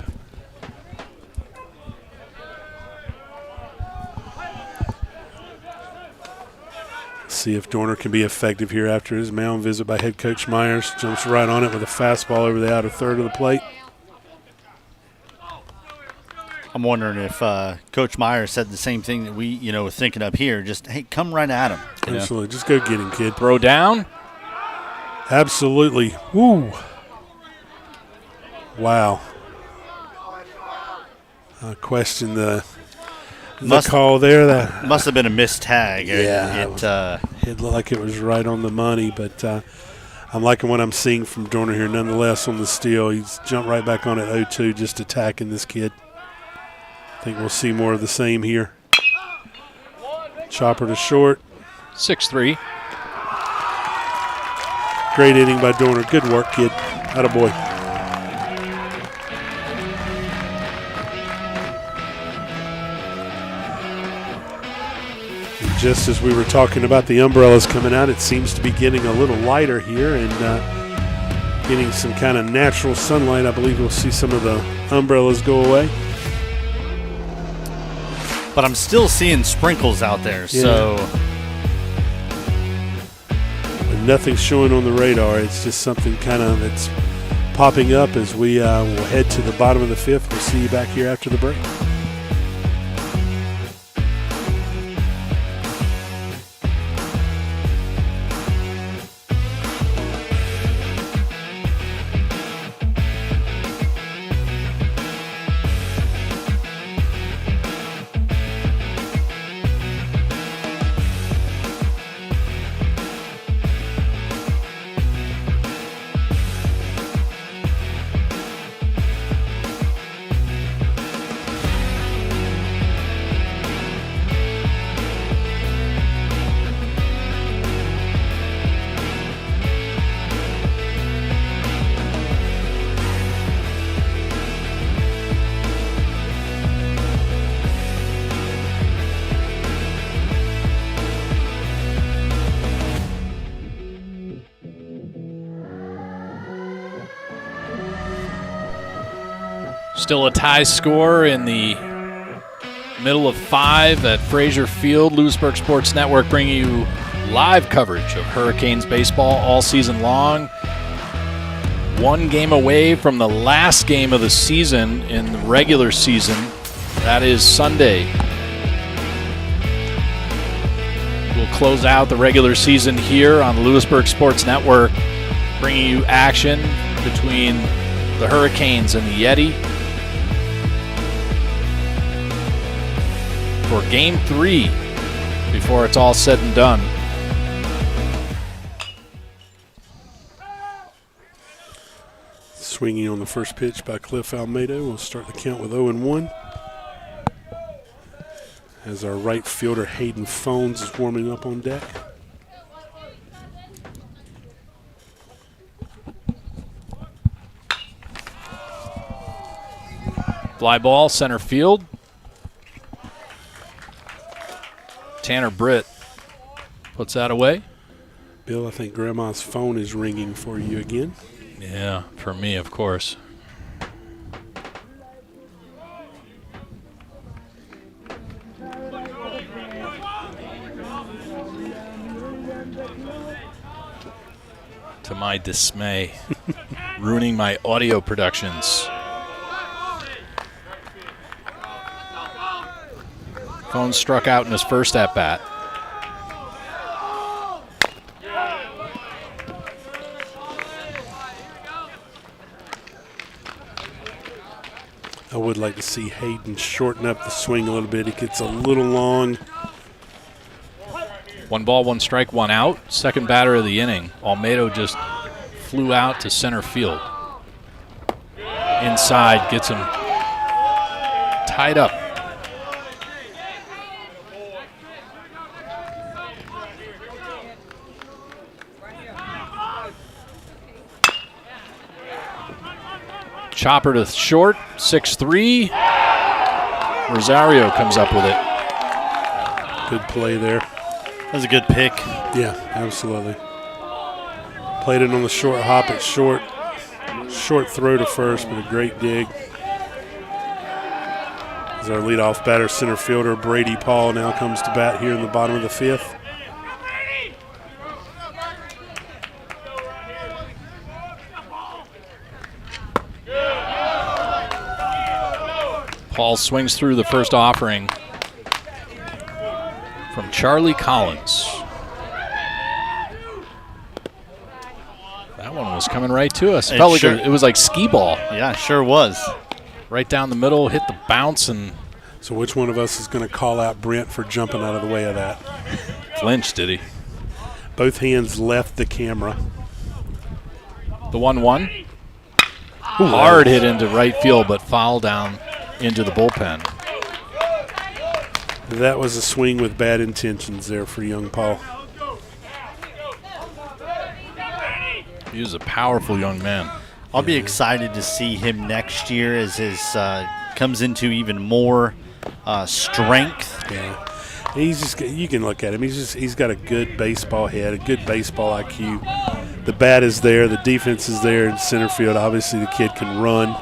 See if Dorner can be effective here after his mound visit by head coach Myers. Jumps right on it with a fastball over the outer third of the plate. I'm wondering if Coach Myers said the same thing that we, were thinking up here. Just, hey, come right at him. Absolutely. Just go get him, kid. Throw down. Absolutely. Woo. Wow. I question the call there. That must have been a missed tag. Yeah. It looked like it was right on the money, but I'm liking what I'm seeing from Dorner here nonetheless on the steal. He's jumped right back on at 0-2, just attacking this kid. I think we'll see more of the same here. Chopper to short. 6-3. Great inning by Dorner. Good work, kid. Attaboy. And just as we were talking about the umbrellas coming out, it seems to be getting a little lighter here and getting some kind of natural sunlight. I believe we'll see some of the umbrellas go away. But I'm still seeing sprinkles out there, so. But nothing's showing on the radar. It's just something kind of that's popping up as we will head to the bottom of the fifth. We'll see you back here after the break. Still a tie score in the middle of 5 at Frazier Field. Louisburg Sports Network bringing you live coverage of Hurricanes baseball all season long. 1 game away from the last game of the season in the regular season. That is Sunday. We'll close out the regular season here on the Louisburg Sports Network, bringing you action between the Hurricanes and the Yeti. For for Game 3 before it's all said and done. Swinging on the first pitch by Cliff Almeida. We'll start the count with 0-1. As our right fielder Hayden Phones is warming up on deck. Fly ball, center field. Tanner Britt puts that away. Bill, I think Grandma's phone is ringing for you again. Yeah, for me, of course. To my dismay, ruining my audio productions. Phone struck out in his first at-bat. I would like to see Hayden shorten up the swing a little bit. It gets a little long. 1 ball, 1 strike, 1 out. Second batter of the inning. Almeida just flew out to center field. Inside, gets him tied up. Chopper to short, 6-3. Rosario comes up with it. Good play there. That was a good pick. Yeah, absolutely. Played it on the short hop at short. Short throw to first, but a great dig. As our leadoff batter, center fielder Brady Paul now comes to bat here in the bottom of the 5th. Paul swings through the first offering from Charlie Collins. That one was coming right to us. It felt like it was like skee ball. Yeah, sure was. Right down the middle, hit the bounce, and so which one of us is going to call out Brent for jumping out of the way of that? flinched, did he? Both hands left the camera. The 1-1. Hard hit into right field, but foul down into the bullpen. That was a swing with bad intentions there for young Paul. He was a powerful young man. I'll be excited to see him next year as his comes into even more strength. Yeah, he's just, you can look at him. He's got a good baseball head, a good baseball IQ. The bat is there, the defense is there in center field. Obviously, the kid can run.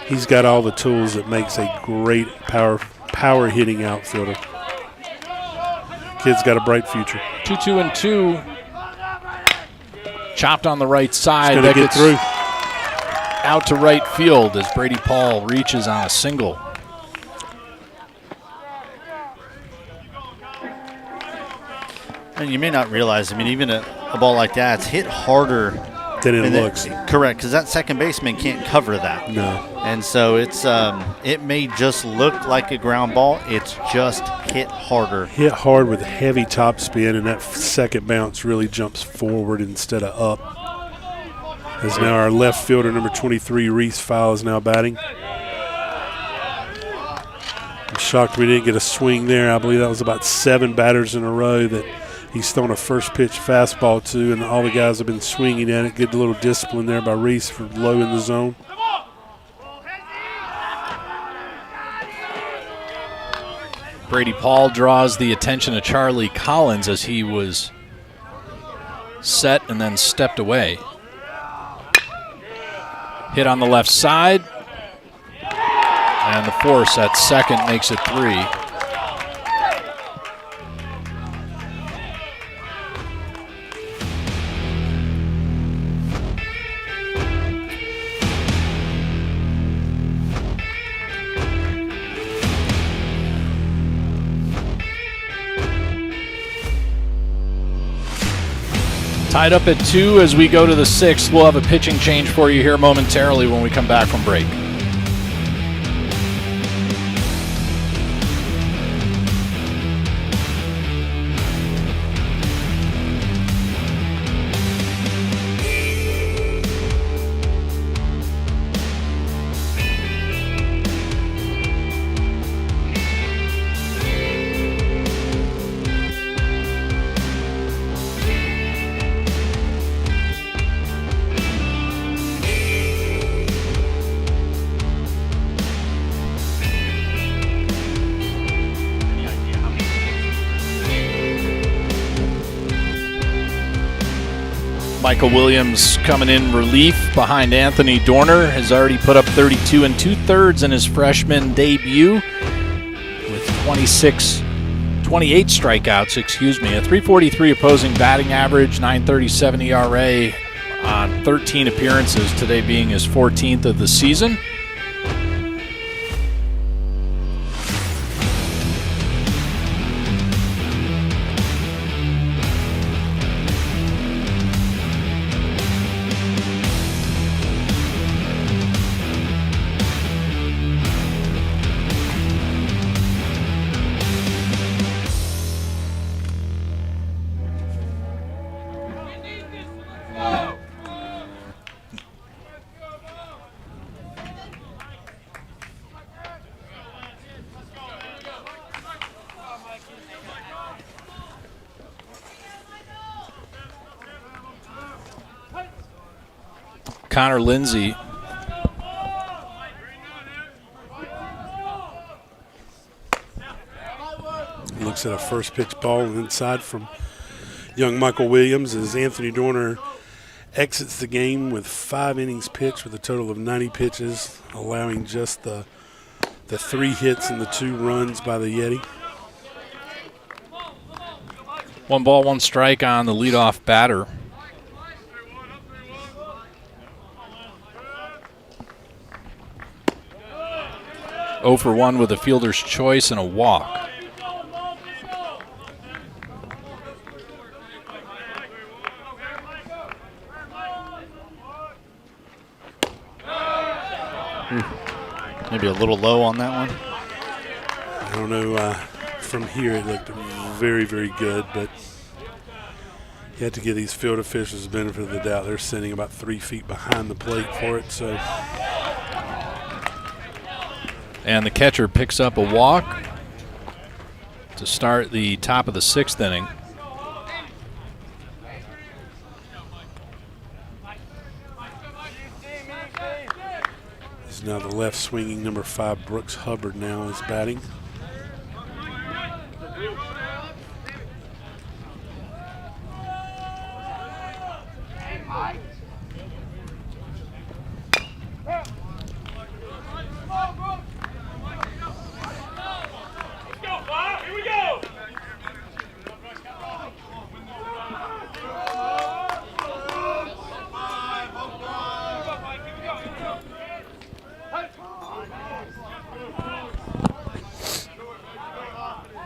He's got all the tools that makes a great power hitting outfielder. Kid's got a bright future. 2-2-2. Chopped on the right side. That gets through. Out to right field as Brady Paul reaches on a single. And you may not realize, I mean, even a ball like that, it's hit harder than it looks. Correct, because that second baseman can't cover that. No. And so it's it may just look like a ground ball. It's just hit harder. Hit hard with heavy top spin, and that second bounce really jumps forward instead of up. As now our left fielder, number 23, Reese Fowle, is now batting. I'm shocked we didn't get a swing there. I believe that was about 7 batters in a row that he's thrown a first pitch fastball to, and all the guys have been swinging at it. Good little discipline there by Reese for low in the zone. Brady Paul draws the attention of Charlie Collins as he was set and then stepped away. Hit on the left side. And the force at second makes it 3. Tied up at 2 as we go to the 6th. We'll have a pitching change for you here momentarily when we come back from break. Michael Williams coming in relief behind Anthony Dorner has already put up 32 2/3 in his freshman debut with 28 strikeouts, a 343 opposing batting average, 937 ERA on 13 appearances, today being his 14th of the season. Connor Lindsay looks at a first pitch ball inside from young Michael Williams as Anthony Dorner exits the game with 5 innings pitched with a total of 90 pitches, allowing just the 3 hits and the 2 runs by the Yeti. 1 ball, 1 strike on the leadoff batter. Oh for 1 with a fielder's choice and a walk. Maybe a little low on that one. I don't know. From here, it looked very, very good, but you have to give these field officials the benefit of the doubt. They're sitting about 3 feet behind the plate for it. So, and the catcher picks up a walk to start the top of the 6th inning. Is now the left swinging number 5, Brooks Hubbard, now is batting.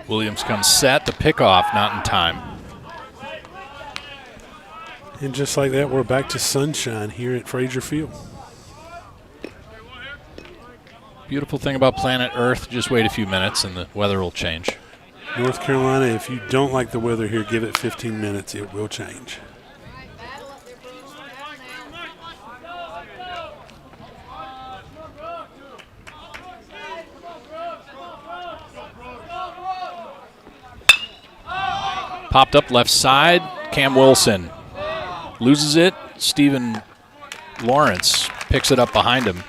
Williams comes set, the pickoff not in time. And just like that, we're back to sunshine here at Frazier Field. Beautiful thing about planet Earth, just wait a few minutes and the weather will change. North Carolina, if you don't like the weather here, give it 15 minutes, it will change. Popped up left side, Cam Wilson loses it. Stephen Lawrence picks it up behind him.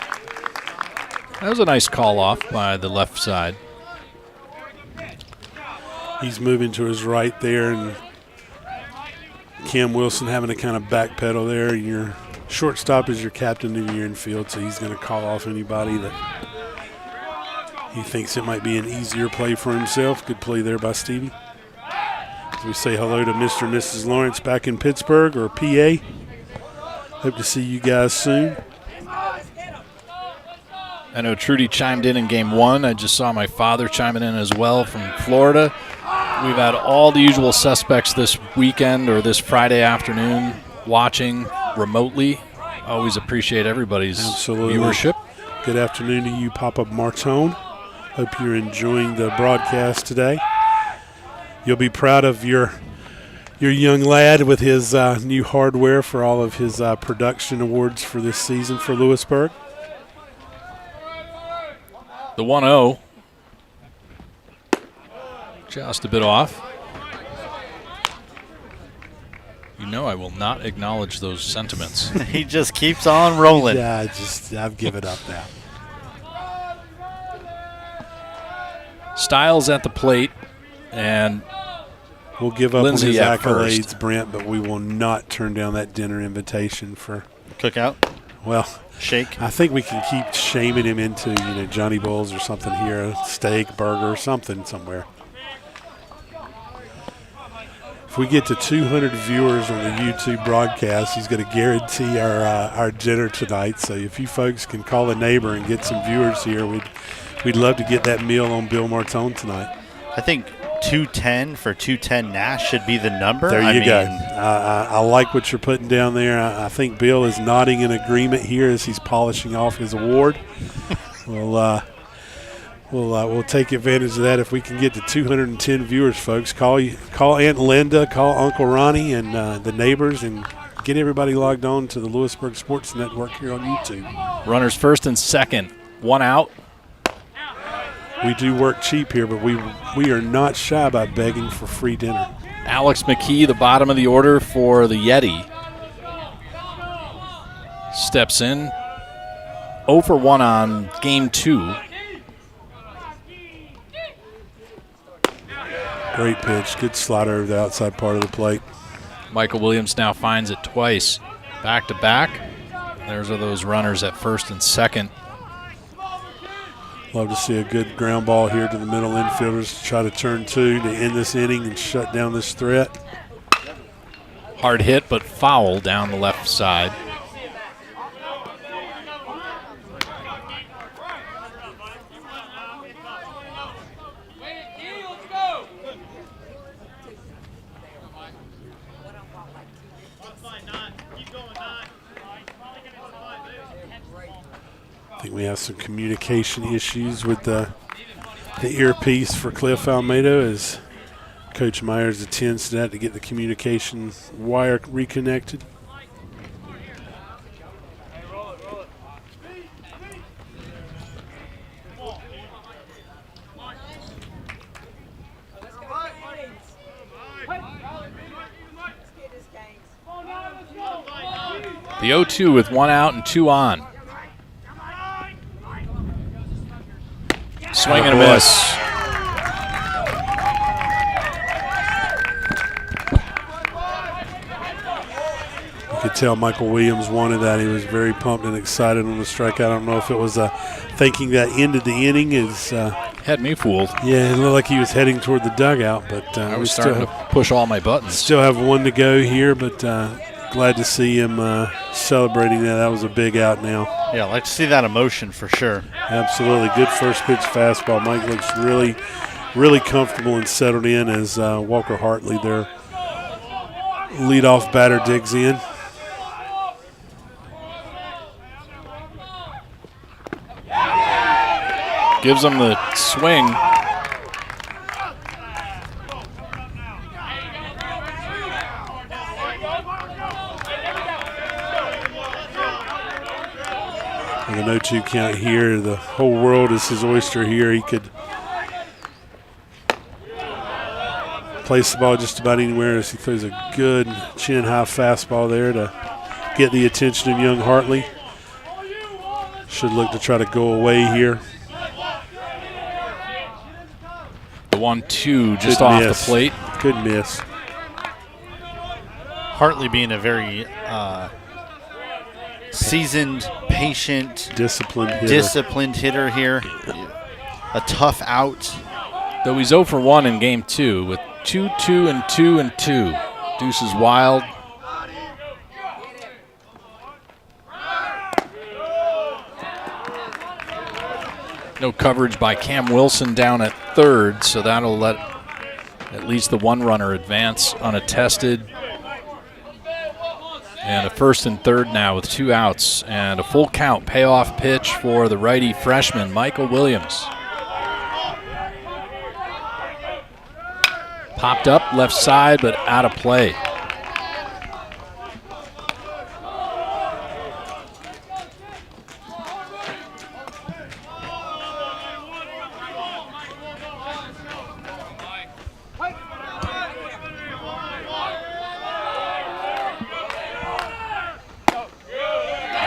That was a nice call off by the left side. He's moving to his right there, and Cam Wilson having to kind of backpedal there. Your shortstop is your captain of your infield, so he's going to call off anybody that he thinks it might be an easier play for himself. Good play there by Stevie. As we say hello to Mr. and Mrs. Lawrence back in Pittsburgh or PA. Hope to see you guys soon. I know Trudy chimed in Game 1. I just saw my father chiming in as well from Florida. We've had all the usual suspects this weekend or this Friday afternoon watching remotely. Always appreciate everybody's viewership. Good afternoon to you, Papa Martone. Hope you're enjoying the broadcast today. You'll be proud of your young lad with his new hardware for all of his production awards for this season for Louisburg. The 1-0. Just a bit off. You know I will not acknowledge those sentiments. He just keeps on rolling. Yeah, I've given up now. Styles at the plate, and We'll give up Lindsay on his at accolades, first. Brent, but we will not turn down that dinner invitation for Cookout? well. Shake? I think we can keep shaming him into Johnny Bowles or something here, a steak, burger, something somewhere. If we get to 200 viewers on the YouTube broadcast, he's going to guarantee our dinner tonight. So if you folks can call a neighbor and get some viewers here, we'd love to get that meal on Bill Martone tonight. I think 210 for 210 Nash should be the number. There you go. I like what you're putting down there. I think Bill is nodding in agreement here as he's polishing off his award. We'll take advantage of that if we can get to 210 viewers, folks. Call Aunt Linda, call Uncle Ronnie, and the neighbors, and get everybody logged on to the Louisburg Sports Network here on YouTube. Runners first and second, 1 out. We do work cheap here, but we are not shy about begging for free dinner. Alex McKee, the bottom of the order for the Yeti, steps in. 0 for 1 on game 2. Great pitch. Good slider over the outside part of the plate. Michael Williams now finds it twice. Back to back. There's those runners at first and second. Love to see a good ground ball here to the middle infielders to try to turn 2 to end this inning and shut down this threat. Hard hit, but foul down the left side. I think we have some communication issues with the earpiece for Cliff Almeida as Coach Myers attends to that to get the communication wire reconnected. The 0-2 with 1 out and 2 on. Swing and a miss. You could tell Michael Williams wanted that. He was very pumped and excited on the strikeout. I don't know if it was thinking that ended the inning. Had me fooled. Yeah, it looked like he was heading toward the dugout, but I was starting to push all my buttons. Still have 1 to go here, but glad to see him celebrating that. That was a big out now. Yeah, I like to see that emotion for sure. Absolutely. Good first pitch fastball. Mike looks really, really comfortable and settled in as Walker Hartley, their leadoff batter, digs in. Gives him the swing. With a 0-2 count here, the whole world is his oyster here. He could place the ball just about anywhere as he throws a good chin-high fastball there to get the attention of young Hartley. Should look to try to go away here. The 1-2 just Good off miss. the plate. Good miss. Hartley being a very seasoned, patient, disciplined hitter. hitter here. A tough out. Though he's 0 for 1 in game 2 with 2-2 and 2 and 2. Deuce is wild. No coverage by Cam Wilson down at third, so that'll let at least the 1 runner advance unattested. And a first and third now with 2 outs and a full count payoff pitch for the righty freshman, Michael Williams. Popped up left side, but out of play.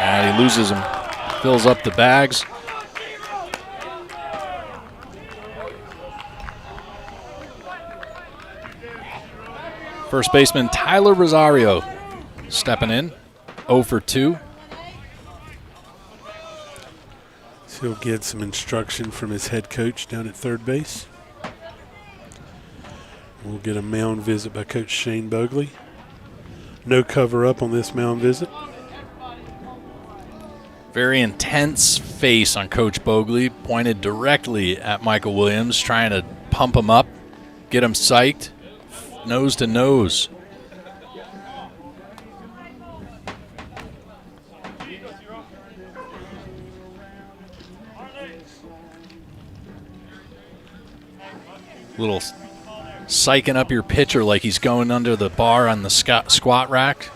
And he loses him, fills up the bags. First baseman Tyler Rosario stepping in, 0 for 2. So he'll get some instruction from his head coach down at third base. We'll get a mound visit by Coach Shane Bogley. No cover up on this mound visit. Very intense face on Coach Bogley, pointed directly at Michael Williams, trying to pump him up, get him psyched, nose to nose. Little psyching up your pitcher like he's going under the bar on the squat rack.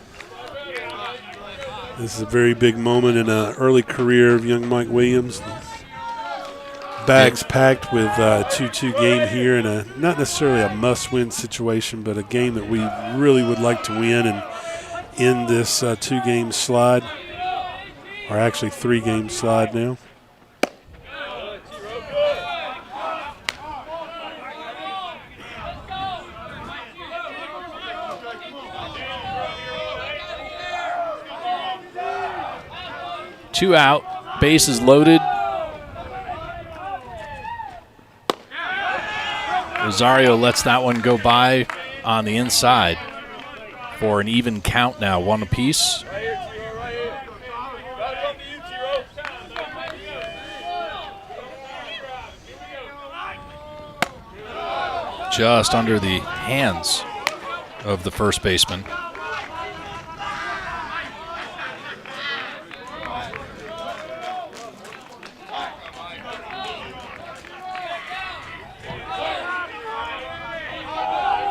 This is a very big moment in an early career of young Mike Williams. Bags packed with a 2-2 game here in a not necessarily a must-win situation, but a game that we really would like to win and end this 2-game slide, or actually 3-game slide now. Two out, bases loaded. Rosario lets that one go by on the inside for an even count now, 1 apiece. Just under the hands of the first baseman.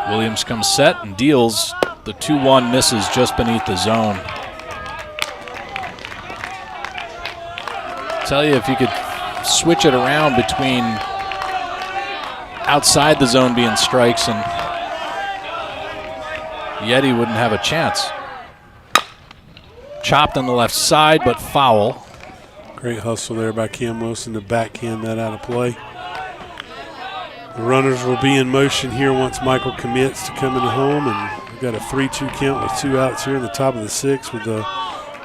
Williams comes set and deals. The 2-1 misses just beneath the zone. Tell you, if you could switch it around between outside the zone being strikes and Yeti wouldn't have a chance. Chopped on the left side, but foul. Great hustle there by Cam Wilson to backhand that out of play. The runners will be in motion here once Michael commits to coming home, and we've got a 3-2 count with 2 outs here in the top of the 6th with the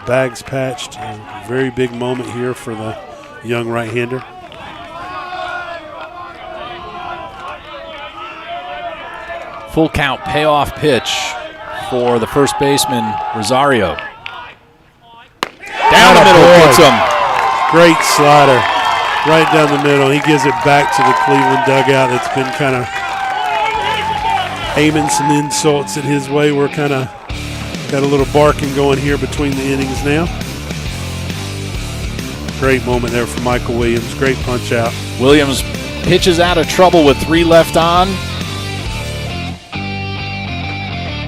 bags patched. A very big moment here for the young right-hander. Full count payoff pitch for the first baseman, Rosario. Down the middle, gets him. Great slider. Right down the middle. He gives it back to the Cleveland dugout. It's been kind of aiming some insults at his way. We're kind of got a little barking going here between the innings now. Great moment there for Michael Williams. Great punch out. Williams pitches out of trouble with 3 left on.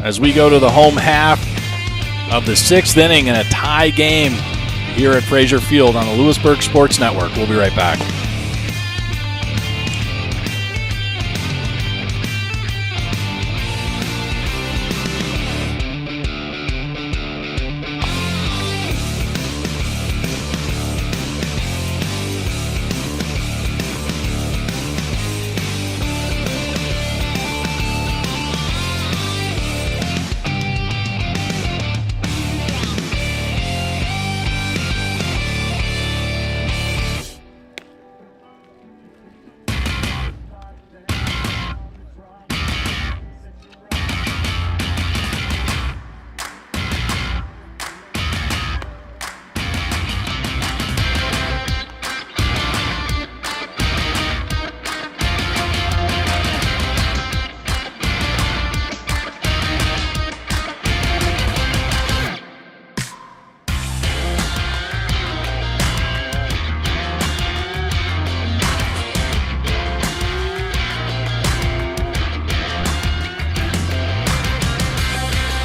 As we go to the home half of the 6th inning in a tie game here at Frazier Field on the Louisburg Sports Network. We'll be right back.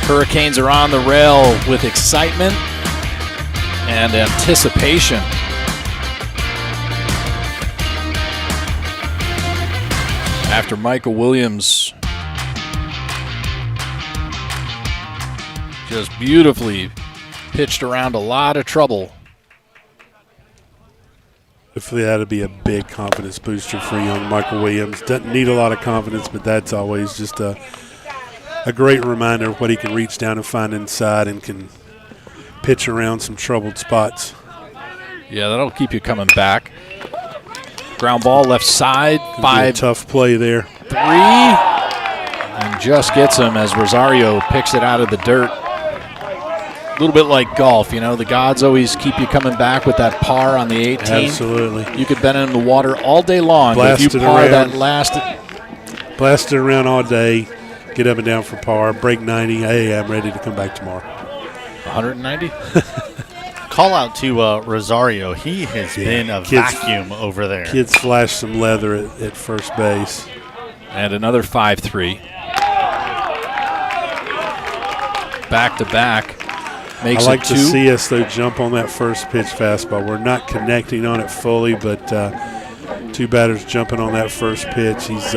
Hurricanes are on the rail with excitement and anticipation. After Michael Williams just beautifully pitched around a lot of trouble. Hopefully that'll be a big confidence booster for young Michael Williams. Doesn't need a lot of confidence, but that's always just a a great reminder of what he can reach down and find inside and can pitch around some troubled spots. Yeah, that'll keep you coming back. Ground ball left side, 5. Tough play there. 3. And just gets him as Rosario picks it out of the dirt. A little bit like golf, you know, the gods always keep you coming back with that par on the 18. Absolutely. You could bet in the water all day long, but if you par that last. Blast it around all day, get up and down for par, break 90. Hey, I'm ready to come back tomorrow. 190? Call out to Rosario. He has been a vacuum over there. Kids flashed some leather at first base. And another 5-3. Back to back. Makes I like it to 2. see us, though, jump on that first pitch fastball. We're not connecting on it fully, but 2 batters jumping on that first pitch. He's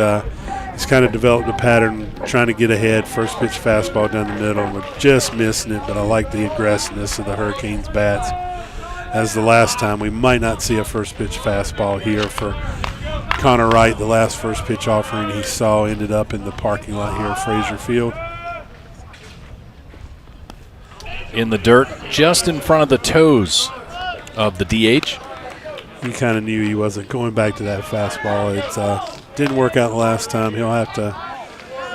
kind of developed a pattern trying to get ahead. First pitch fastball down the middle. We're just missing it, but I like the aggressiveness of the Hurricanes' bats. As the last time, we might not see a first pitch fastball here for Connor Wright. The last first pitch offering he saw ended up in the parking lot here at Frazier Field. In the dirt, just in front of the toes of the DH. You kind of knew he wasn't going back to that fastball. It didn't work out the last time. He'll have to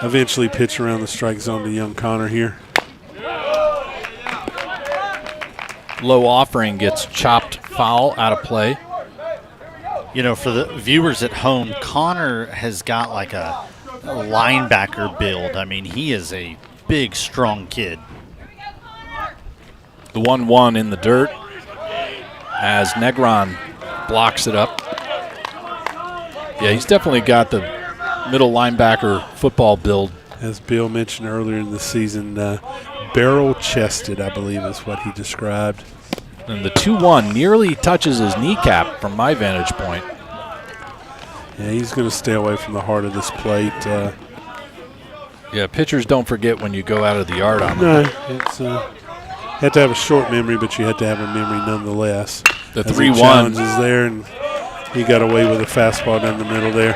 eventually pitch around the strike zone to young Connor here. Low offering gets chopped foul out of play. You know, for the viewers at home, Connor has got like a linebacker build. I mean, he is a big, strong kid. The 1-1 in the dirt as Negron blocks it up. Yeah, he's definitely got the middle linebacker football build. As Bill mentioned earlier in the season, barrel-chested, I believe is what he described. And the 2-1 nearly touches his kneecap from my vantage point. Yeah, he's going to stay away from the heart of this plate. Yeah, pitchers don't forget when you go out of the yard on them. No, it's you have to have a short memory, but you have to have a memory nonetheless. The 3-1 challenge is there, and he got away with a fastball down the middle there.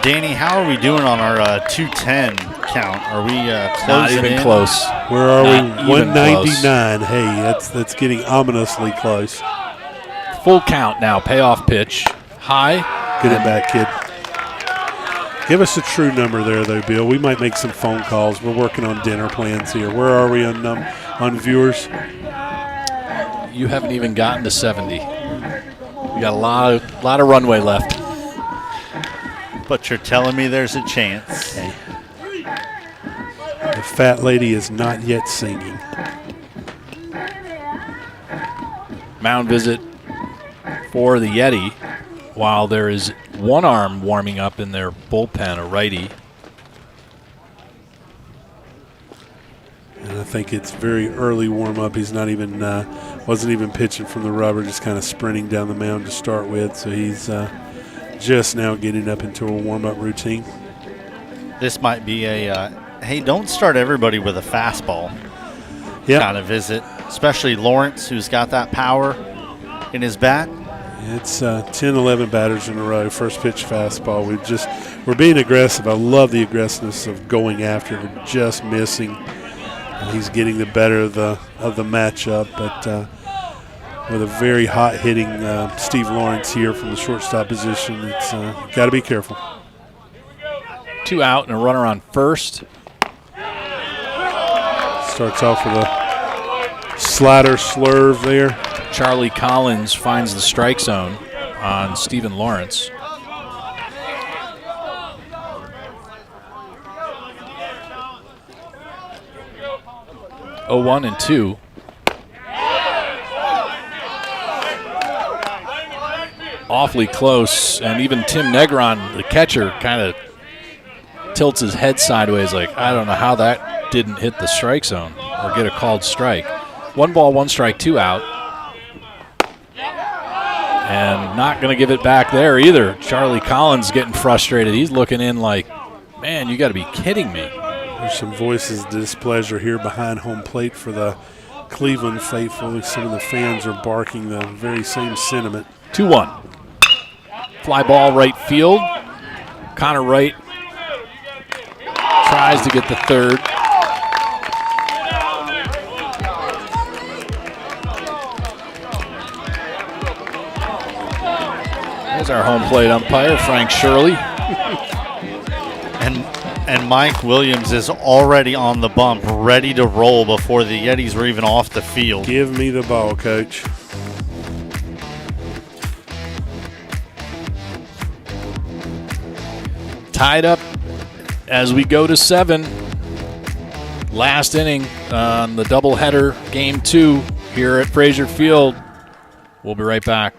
Danny, how are we doing on our 210 count? Are we closing Not even in? close. Where are Not we? even 199. Hey, that's getting ominously close. Full count now. Payoff pitch. High. Get it back, kid. Give us a true number there, though, Bill. We might make some phone calls. We're working on dinner plans here. Where are we on viewers? You haven't even gotten to 70. We got a lot of runway left. But you're telling me there's a chance. Okay. The fat lady is not yet singing. Mound visit for the Yeti while there is one arm warming up in their bullpen, a righty. And I think it's very early warm-up. He's not even wasn't even pitching from the rubber, just kind of sprinting down the mound to start with. So he's just now getting up into a warm-up routine. This might be a, hey, don't start everybody with a fastball kind of visit, especially Lawrence, who's got that power in his bat. It's 10, 11 batters in a row. First pitch fastball. We're being aggressive. I love the aggressiveness of going after it. We're just missing. He's getting the better of the matchup, but with a very hot hitting Steve Lawrence here from the shortstop position, it's got to be careful. 2 out and a runner on first. Starts off with a slider slurve there. Charlie Collins finds the strike zone on Stephen Lawrence. Oh, 1-2. Awfully close, and even Tim Negron, the catcher, kind of tilts his head sideways like, I don't know how that didn't hit the strike zone or get a called strike. 1 ball, 1 strike, 2 out. And not going to give it back there either. Charlie Collins getting frustrated. He's looking in like, man, you got to be kidding me. There's some voices of displeasure here behind home plate for the Cleveland faithful. Some of the fans are barking the very same sentiment. 2-1. Fly ball right field. Connor Wright tries to get the third. There's our home plate umpire, Frank Shirley. And Mike Williams is already on the bump, ready to roll before the Yetis were even off the field. Give me the ball, Coach. Tied up as we go to 7. Last inning on the doubleheader, game 2 here at Frazier Field. We'll be right back.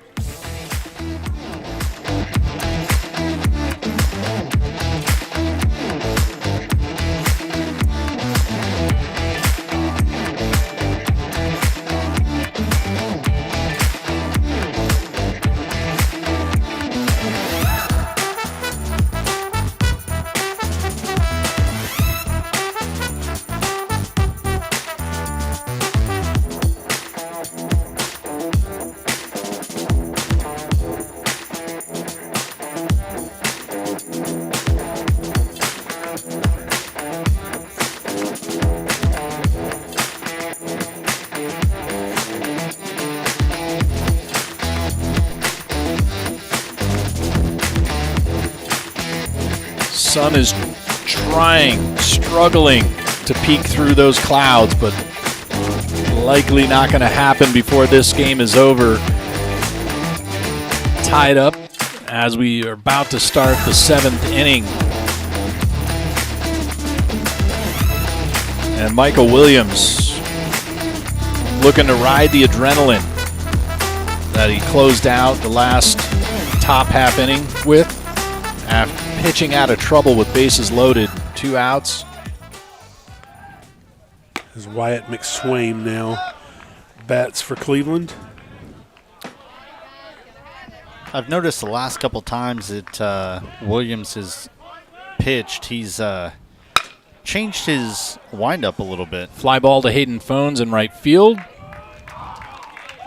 Sun is struggling to peek through those clouds, but likely not going to happen before this game is over. Tied up as we are about to start the 7th inning. And Michael Williams looking to ride the adrenaline that he closed out the last top half inning with, after pitching out of trouble with bases loaded, 2 outs. As Wyatt McSwain now bats for Cleveland. I've noticed the last couple times that Williams has pitched, he's changed his windup a little bit. Fly ball to Hayden Phones in right field.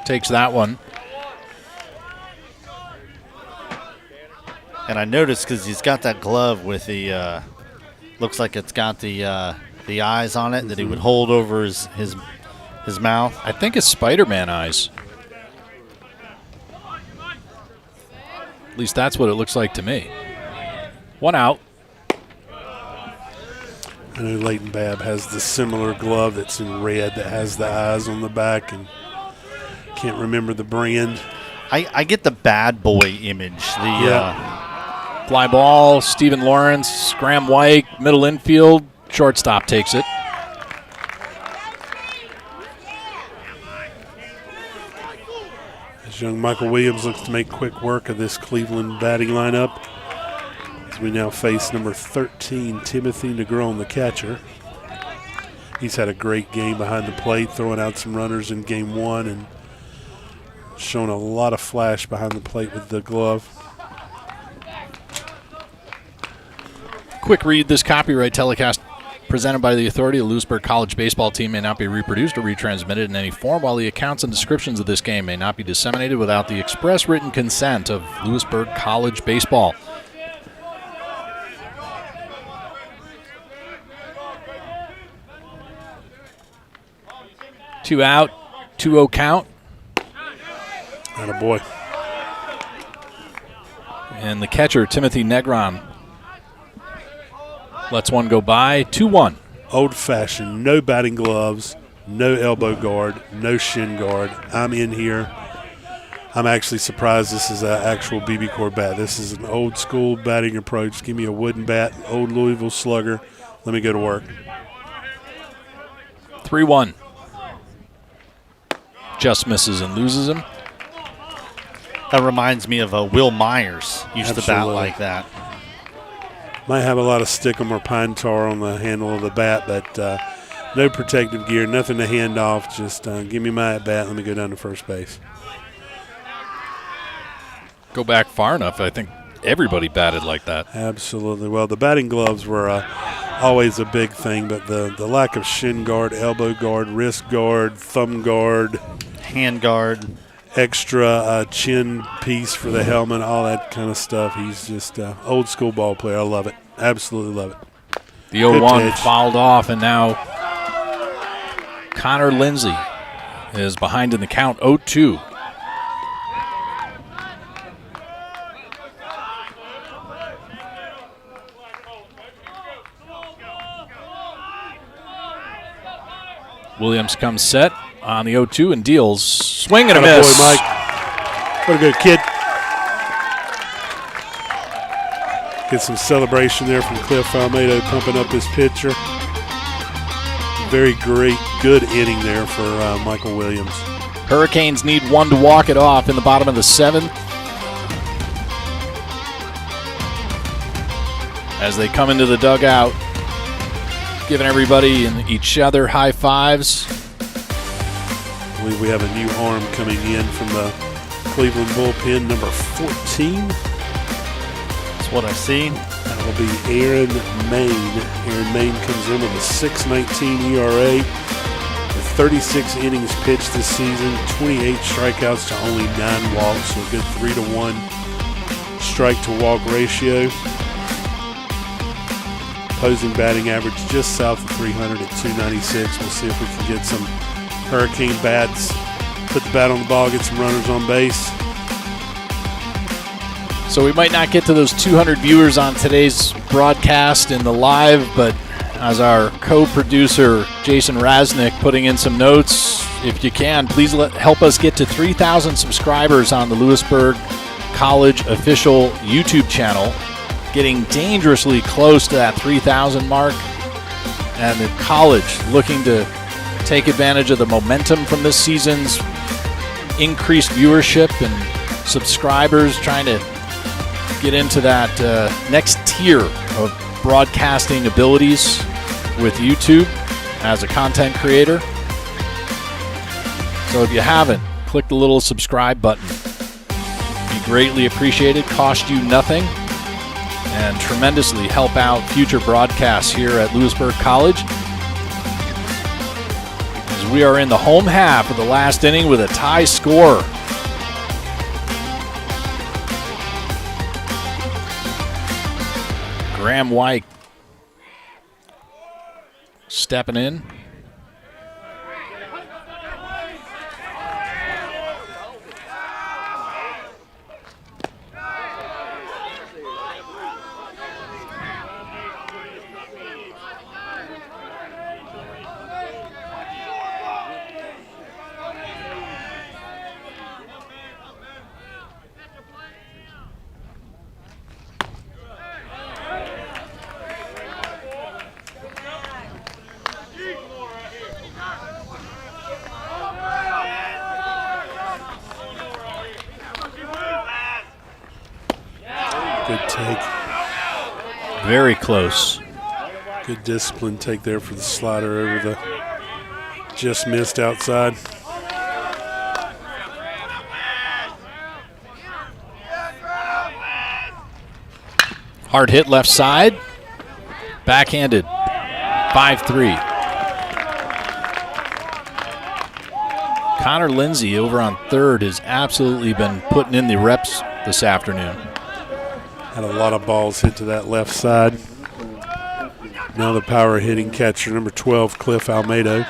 Takes that one. And I noticed because he's got that glove with the, looks like it's got the eyes on it that he would hold over his mouth. I think it's Spider-Man eyes. At least that's what it looks like to me. 1 out. I know Leighton Babb has the similar glove that's in red that has the eyes on the back, and can't remember the brand. I get the bad boy image. Fly ball, Stephen Lawrence, Graham White, middle infield, shortstop takes it. As young Michael Williams looks to make quick work of this Cleveland batting lineup, as we now face number 13, Timothy Negron, the catcher. He's had a great game behind the plate, throwing out some runners in game 1 and shown a lot of flash behind the plate with the glove. Quick read, this copyright telecast presented by the authority of the Louisburg College baseball team may not be reproduced or retransmitted in any form, while the accounts and descriptions of this game may not be disseminated without the express written consent of Louisburg College baseball. Two out, 2-0 count. Attaboy. And the catcher, Timothy Negron, lets one go by. 2-1. Old-fashioned, no batting gloves, no elbow guard, no shin guard. I'm in here. I'm actually surprised this is an actual BB Core bat. This is an old-school batting approach. Give me a wooden bat, old Louisville slugger. Let me go to work. 3-1. Just misses and loses him. That reminds me of Will Myers used to bat like that. Might have a lot of stickum or pine tar on the handle of the bat, but no protective gear, nothing to hand off. Just give me my at-bat. Let me go down to first base. Go back far enough, I think everybody batted like that. Absolutely. Well, the batting gloves were always a big thing, but the lack of shin guard, elbow guard, wrist guard, thumb guard, hand guard, extra chin piece for the helmet, all that kind of stuff. He's just old school ball player. I love it. Absolutely love it. The 0-1 fouled off, and now Connor Lindsay is behind in the count, 0-2. Williams comes set on the 0-2 and deals. Swing and a miss. Boy, Mike. What a good kid. Get some celebration there from Cliff Almeida pumping up his pitcher. Very good inning there for Michael Williams. Hurricanes need one to walk it off in the bottom of the 7th. As they come into the dugout, giving everybody and each other high fives. I believe we have a new arm coming in from the Cleveland bullpen, number 14. That's what I see. That will be Aaron Maine. Aaron Maine comes in with a 6.19 ERA, with 36 innings pitched this season, 28 strikeouts to only 9 walks, so a good 3-to-1 strike to walk ratio. Opposing batting average just south of 300 at 296. We'll see if we can get some Hurricane bats, put the bat on the ball, get some runners on base. So we might not get to those 200 viewers on today's broadcast in the live, but as our co-producer Jason Rasnick putting in some notes, if you can, please help us get to 3,000 subscribers on the Louisburg College official YouTube channel. Getting dangerously close to that 3,000 mark, and the college looking to take advantage of the momentum from this season's increased viewership and subscribers, trying to get into that next tier of broadcasting abilities with YouTube as a content creator. So if you haven't, click the little subscribe button. Be greatly appreciated, cost you nothing, and tremendously help out future broadcasts here at Louisburg College. As we are in the home half of the last inning with a tie score. Graham White stepping in. Good take. Very close. Good discipline take there for the slider over the just missed outside. Hard hit left side. Backhanded. 5-3. Connor Lindsay over on third has absolutely been putting in the reps this afternoon. Had a lot of balls hit to that left side. Now the power hitting catcher, number 12, Cliff Almeida.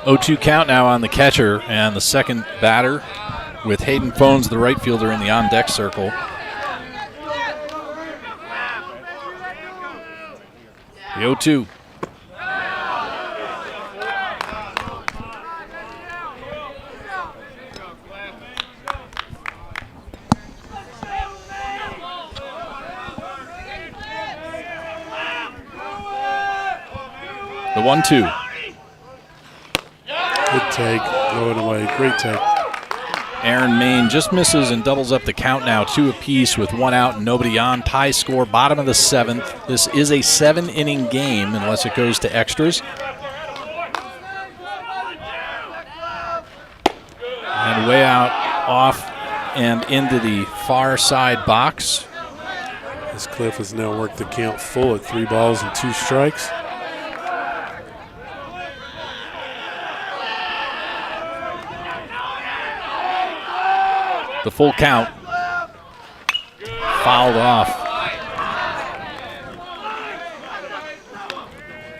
Oh-2 count now on the catcher and the second batter with Hayden Phones, the right fielder, in the on-deck circle. The 0-2. The 1-2. Good take, going away. Great take. Aaron Main just misses and doubles up the count now, 2 apiece with 1 out and nobody on. Tie score, bottom of the 7th. This is a 7-inning game unless it goes to extras. And way out, off, and into the far side box. As Cliff has now worked the count full at 3 balls and 2 strikes. The full count. Fouled off.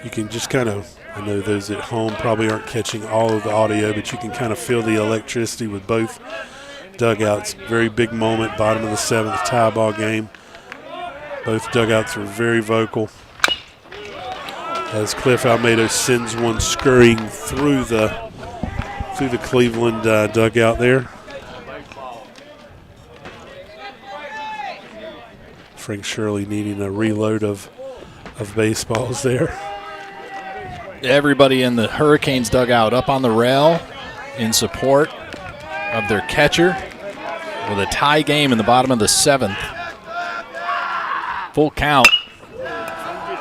You can just kind of, I know those at home probably aren't catching all of the audio, but you can kind of feel the electricity with both dugouts. Very big moment, bottom of the 7th, tie ball game. Both dugouts are very vocal. As Cliff Almeida sends one scurrying through the Cleveland dugout there. Frank Shirley needing a reload of baseballs there. Everybody in the Hurricanes dugout up on the rail in support of their catcher with a tie game in the bottom of the 7th. Full count.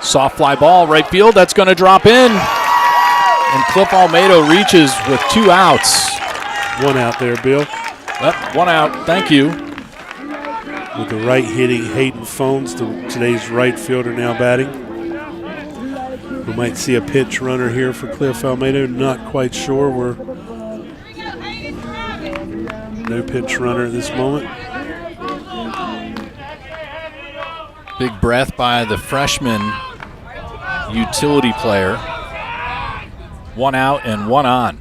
Soft fly ball, right field. That's going to drop in. And Cliff Almeida reaches with 2 outs. 1 out there, Bill. 1 out. Thank you. With the right-hitting Hayden Phones, today's right fielder now batting. We might see a pinch runner here for Cliff Almeida. Not quite sure. No pinch runner at this moment. Big breath by the freshman utility player. 1 out and 1 on.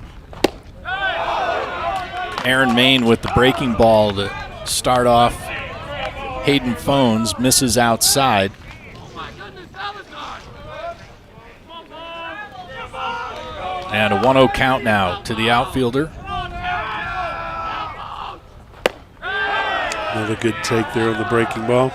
Aaron Main with the breaking ball to start off. Hayden Phones misses outside. And a 1-0 count now to the outfielder. Another good take there on the breaking ball.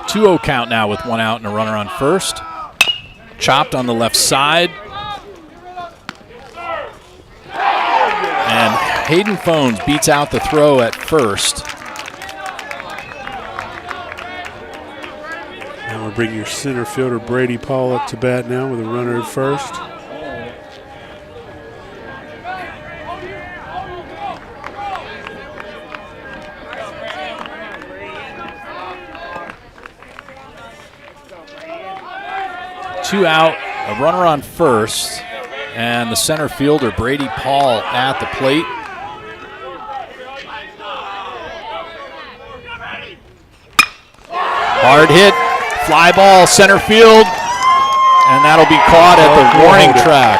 Two-0 count now with 1 out and a runner on first. Chopped on the left side. And Hayden Phones beats out the throw at first. Now we'll bring your center fielder Brady Paul up to bat now with a runner at first. Two out, a runner on first, and the center fielder Brady Paul at the plate. Hard hit, fly ball, center field, and that'll be caught at the warning track.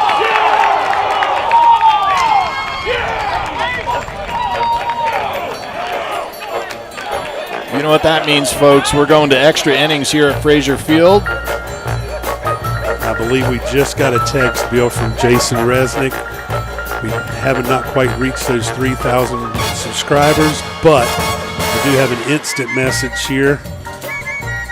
You know what that means, folks. We're going to extra innings here at Frazier Field. I believe we just got a text, Bill, from Jason Resnick. We haven't not quite reached those 3,000 subscribers, but we do have an instant message here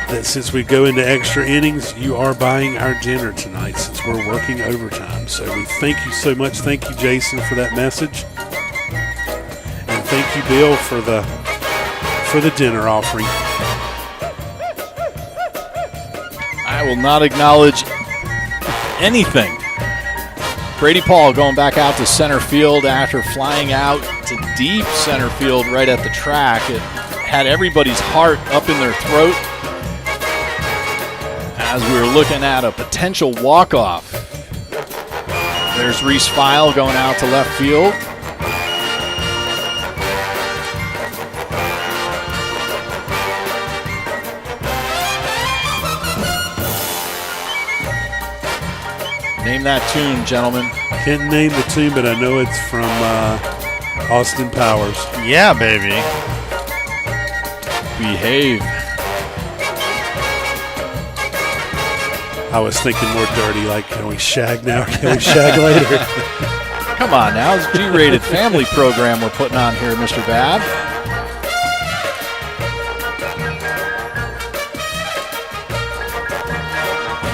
that since we go into extra innings, you are buying our dinner tonight since we're working overtime. So we thank you so much. Thank you, Jason, for that message. And thank you, Bill, for the dinner offering. I will not acknowledge anything. Brady Paul going back out to center field after flying out to deep center field right at the track. It had everybody's heart up in their throat as we were looking at a potential walk-off. There's Reese File going out to left field. Name that tune, gentlemen. Can't name the tune, but I know it's from Austin Powers. Yeah, baby. Behave. I was thinking more dirty, like, can we shag now? Can we shag later? Come on now, it's a G-rated family program we're putting on here, Mr. Babb.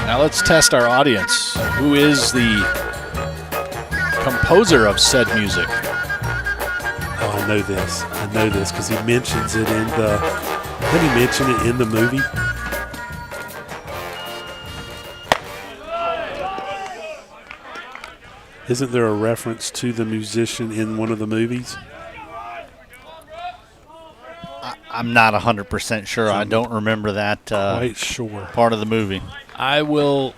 Now let's test our audience. Who is the composer of said music? Oh, I know this because he mentions it in the. Did he mention it in the movie? Isn't there a reference to the musician in one of the movies? I'm not 100% sure. I don't remember that Quite sure. part of the movie. I will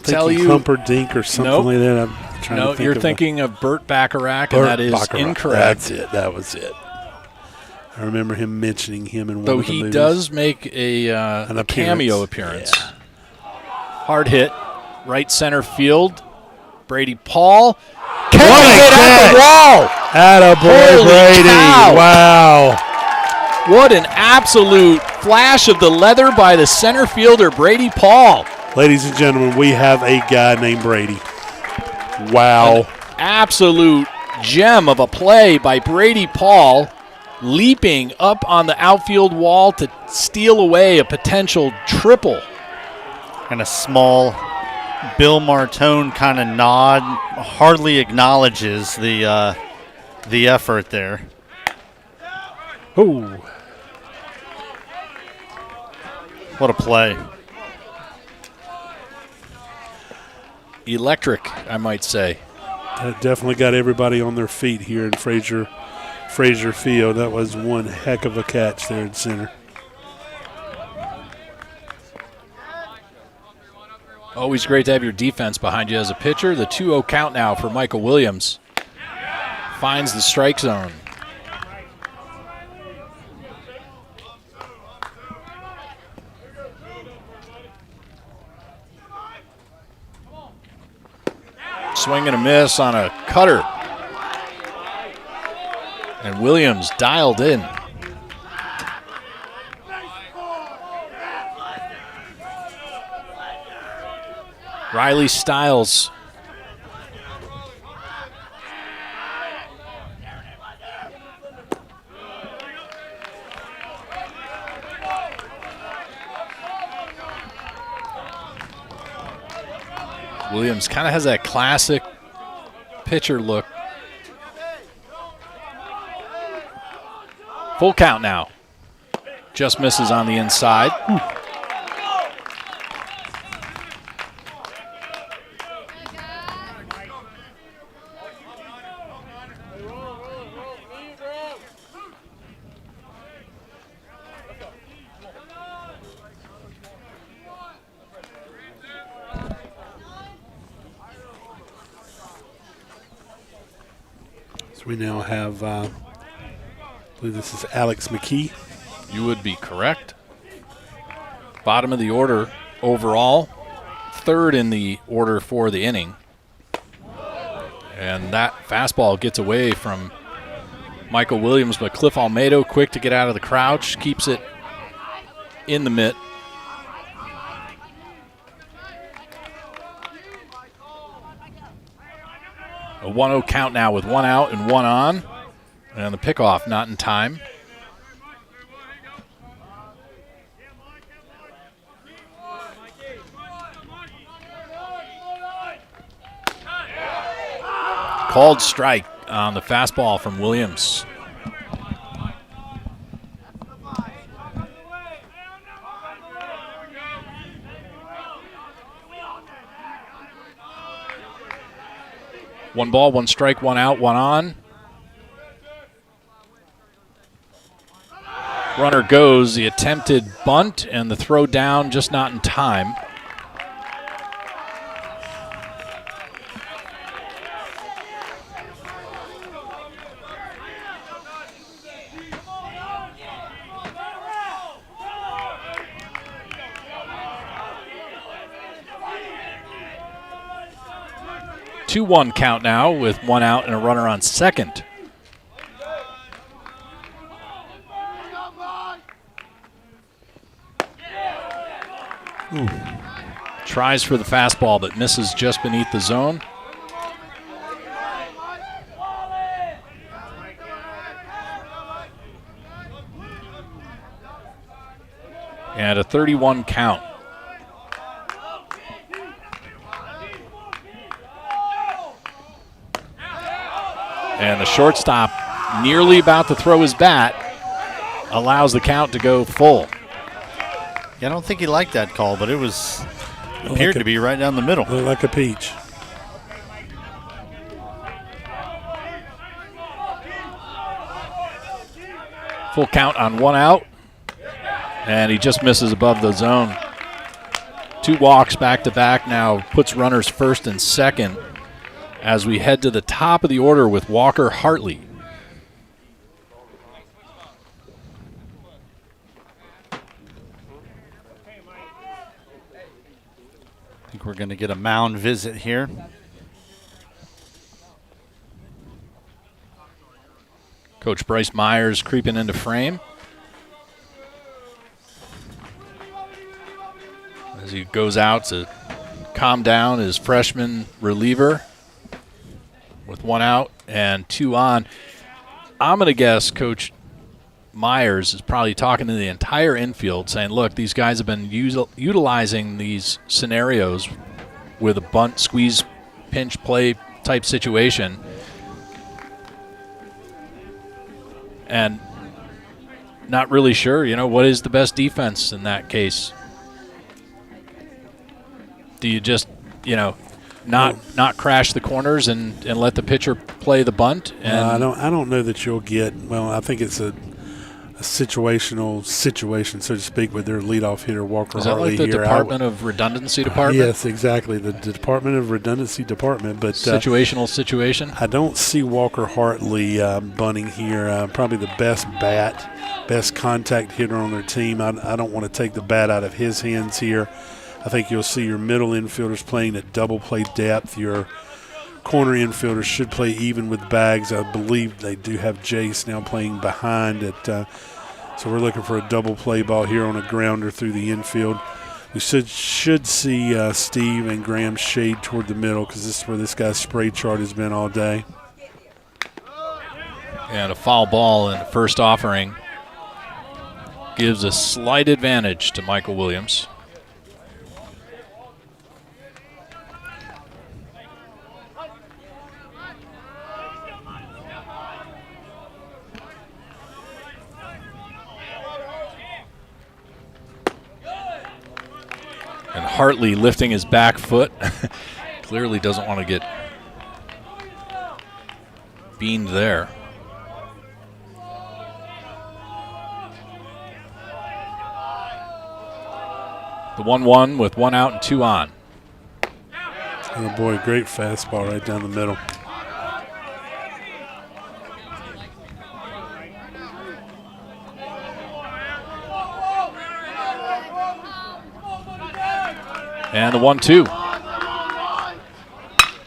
tell you. Humperdinck or something Nope. like that. I'm trying to think You're of thinking of Burt Bacharach, and that is Bacharach. incorrect. That's it. That was it. I remember him mentioning him in one Though of the movies. he does make a An cameo appearance. Yeah. Hard hit, right center field. Brady Paul. What a at the wall! Attaboy, Holy Brady. cow. Wow. What an absolute flash of the leather by the center fielder, Brady Paul. Ladies and gentlemen, we have a guy named Brady. Wow. An absolute gem of a play by Brady Paul, leaping up on the outfield wall to steal away a potential triple. And a small Bill Martone kind of nod, hardly acknowledges the effort there. Ooh. What a play. Electric, I might say. That definitely got everybody on their feet here in Frazier Field. That was one heck of a catch there in center. Always great to have your defense behind you as a pitcher. The 2-0 count now for Michael Williams. Finds the strike zone. Swing and a miss on a cutter. And Williams dialed in. Riley Stiles. Williams kind of has that classic pitcher look. Full count now. Just misses on the inside. So we now have, I believe this is Alex McKee. You would be correct. Bottom of the order overall. Third in the order for the inning. And that fastball gets away from Michael Williams, but Cliff Almedo, quick to get out of the crouch, keeps it in the mitt. A 1-0 count now with one out and one on. And the pickoff not in time. Called strike on the fastball from Williams. One ball, one strike, one out, one on. Runner goes, the attempted bunt and the throw down just not in time. Two-one count now with one out and a runner on second. Ooh. Tries for the fastball but misses just beneath the zone. And a 31 count. And the shortstop, nearly about to throw his bat, allows the count to go full. Yeah, I don't think he liked that call, but it appeared to be right down the middle. Looked like a peach. Full count on 1 out, and he just misses above the zone. 2 walks back-to-back now puts runners first and second as we head to the top of the order with Walker Hartley. I think we're going to get a mound visit here. Coach Bryce Myers creeping into frame as he goes out to calm down his freshman reliever with 1 out and 2 on. I'm going to guess Coach Myers is probably talking to the entire infield saying, look, these guys have been utilizing these scenarios with a bunt, squeeze, pinch play type situation. And not really sure, what is the best defense in that case? Do you just, not crash the corners and let the pitcher play the bunt? And I don't know that you'll get. Well, I think it's a situational situation, so to speak, with their leadoff hitter Walker Is that Hartley like the here. Department of Redundancy Department? Yes, exactly, the Department of Redundancy Department. But situational situation. I don't see Walker Hartley bunting here. Probably the best contact hitter on their team. I don't want to take the bat out of his hands here. I think you'll see your middle infielders playing at double play depth. Your corner infielders should play even with Bags. I believe they do have Jace now playing behind it. So we're looking for a double play ball here on a grounder through the infield. We should see Steve and Graham shade toward the middle because this is where this guy's spray chart has been all day. And a foul ball in the first offering gives a slight advantage to Michael Williams. And Hartley lifting his back foot. Clearly doesn't want to get beamed there. The 1-1 with 1 out and 2 on. Oh boy, great fastball right down the middle. And the 1-2.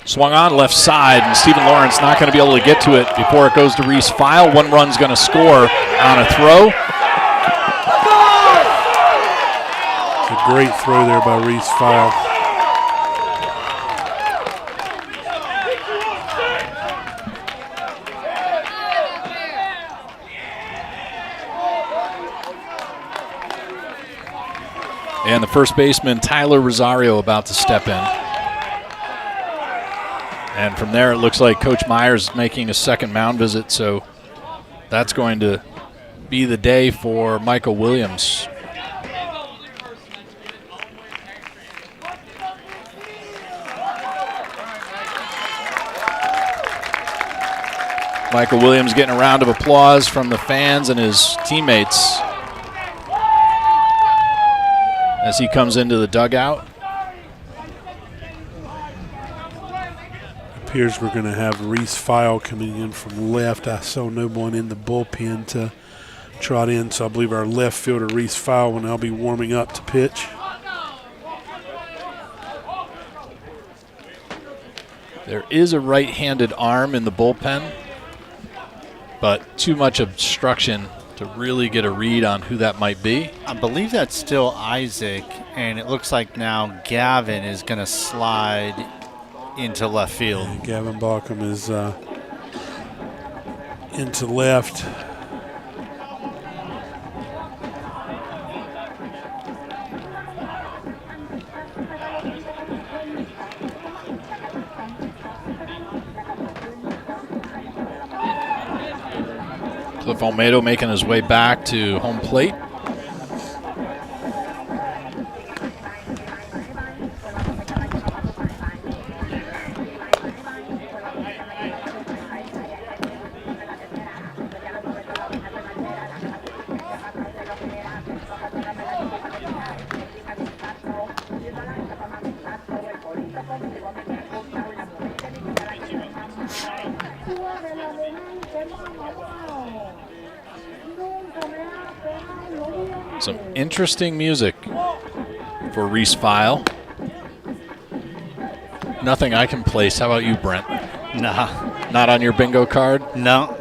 Swung on left side, and Stephen Lawrence not going to be able to get to it before it goes to Reese File. 1 run's going to score on a throw. It's a great throw there by Reese File. And the first baseman, Tyler Rosario, about to step in. And from there, it looks like Coach Myers is making a second mound visit, so that's going to be the day for Michael Williams. Michael Williams getting a round of applause from the fans and his teammates as he comes into the dugout. Appears we're going to have Reese File coming in from left. I saw no one in the bullpen to trot in, so I believe our left fielder, Reese File, will now be warming up to pitch. There is a right-handed arm in the bullpen, but too much obstruction to really get a read on who that might be. I believe that's still Isaac, and it looks like now Gavin is going to slide into left field. And Gavin Baucom is into left. Cliff Olmedo making his way back to home plate. Some interesting music for Reese File. Nothing I can place. How about you, Brent? Nah. Not on your bingo card? No.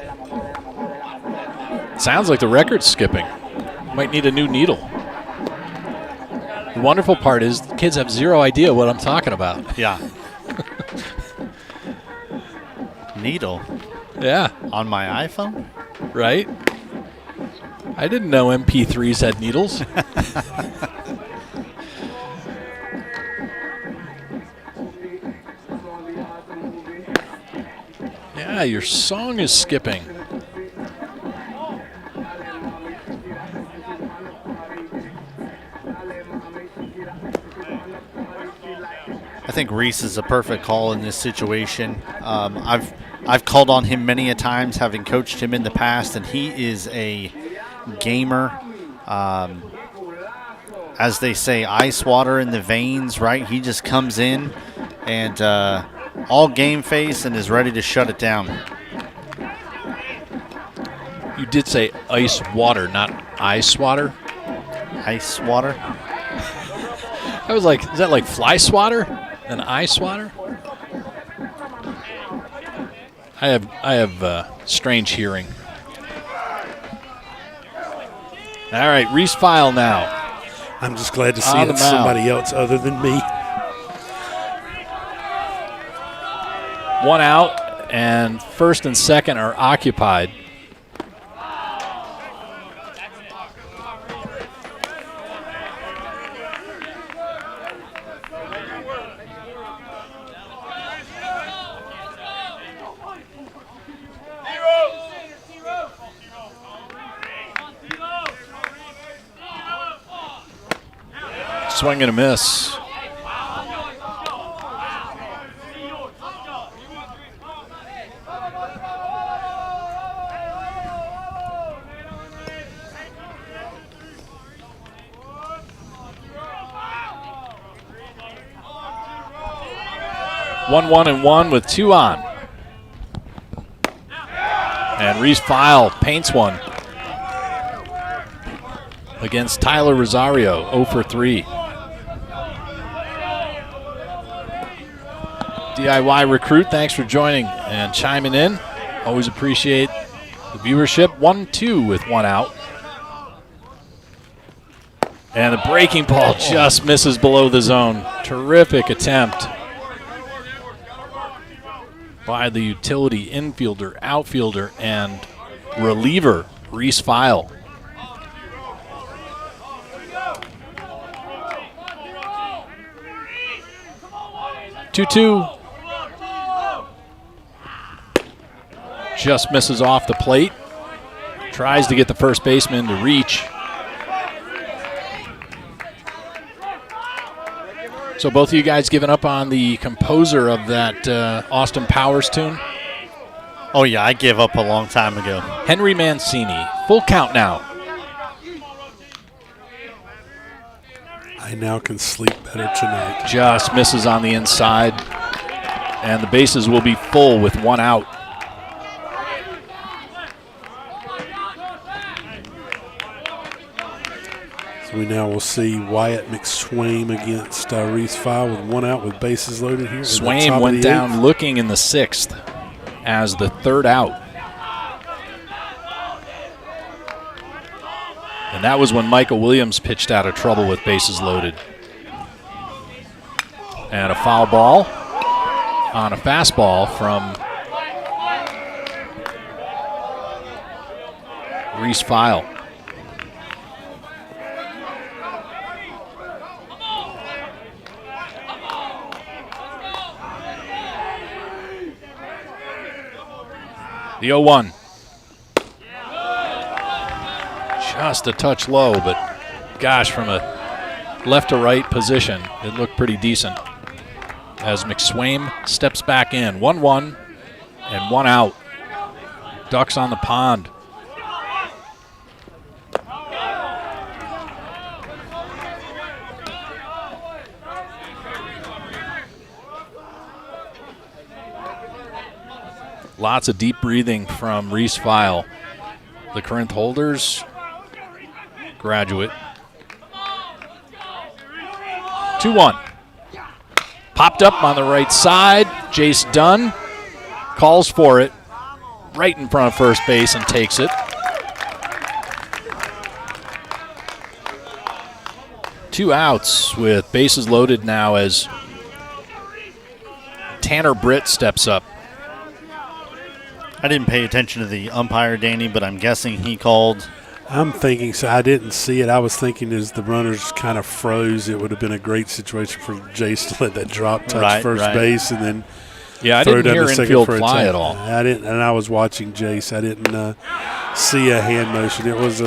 Sounds like the record's skipping. Might need a new needle. The wonderful part is the kids have zero idea what I'm talking about. Yeah. Needle? Yeah. On my iPhone? Right? I didn't know MP3s had needles. Yeah, your song is skipping. I think Reese is a perfect call in this situation. I've called on him many a times, having coached him in the past, and he is a gamer. As they say, ice water in the veins, right? He just comes in and all game face and is ready to shut it down. You did say ice water, not ice water? Ice water? I was like, is that like fly swatter and eye swatter? I have strange hearing. All right, Reese File now. I'm just glad to see On the it's mound. somebody else other than me. One out, and first and second are occupied. Swing and a miss. One and one with two on. And Reese File paints one against Tyler Rosario, 0 for 3. DIY Recruit, thanks for joining and chiming in. Always appreciate the viewership. 1-2 with one out. And the breaking ball just misses below the zone. Terrific attempt by the utility infielder, outfielder, and reliever, Reese File. Two. Just misses off the plate. Tries to get the first baseman to reach. So both of you guys giving up on the composer of that Austin Powers tune? Oh, yeah, I gave up a long time ago. Henry Mancini. Full count now. I now can sleep better tonight. Just misses on the inside. And the bases will be full with one out. So we now will see Wyatt McSwaim against Reese File with one out with bases loaded here. Swaim went down looking in the sixth as the third out. And that was when Michael Williams pitched out of trouble with bases loaded. And a foul ball on a fastball from Reese File. The 0-1. just a touch low, but gosh, from a left to right position, it looked pretty decent. As McSwain steps back in, 1-1 and 1 out. Ducks on the pond. Lots of deep breathing from Reese File. The Corinth holders, graduate. 2-1. Popped up on the right side. Jace Dunn calls for it right in front of first base and takes it. 2 outs with bases loaded now as Tanner Britt steps up. I didn't pay attention to the umpire, Danny, but I'm guessing he called. I'm thinking so. I didn't see it. I was thinking as the runners kind of froze, it would have been a great situation for Jace to let that drop touch first base and then I throw didn't down hear the second infield for a fly tag. at all. I didn't, and I was watching Jace. I didn't see a hand motion. It was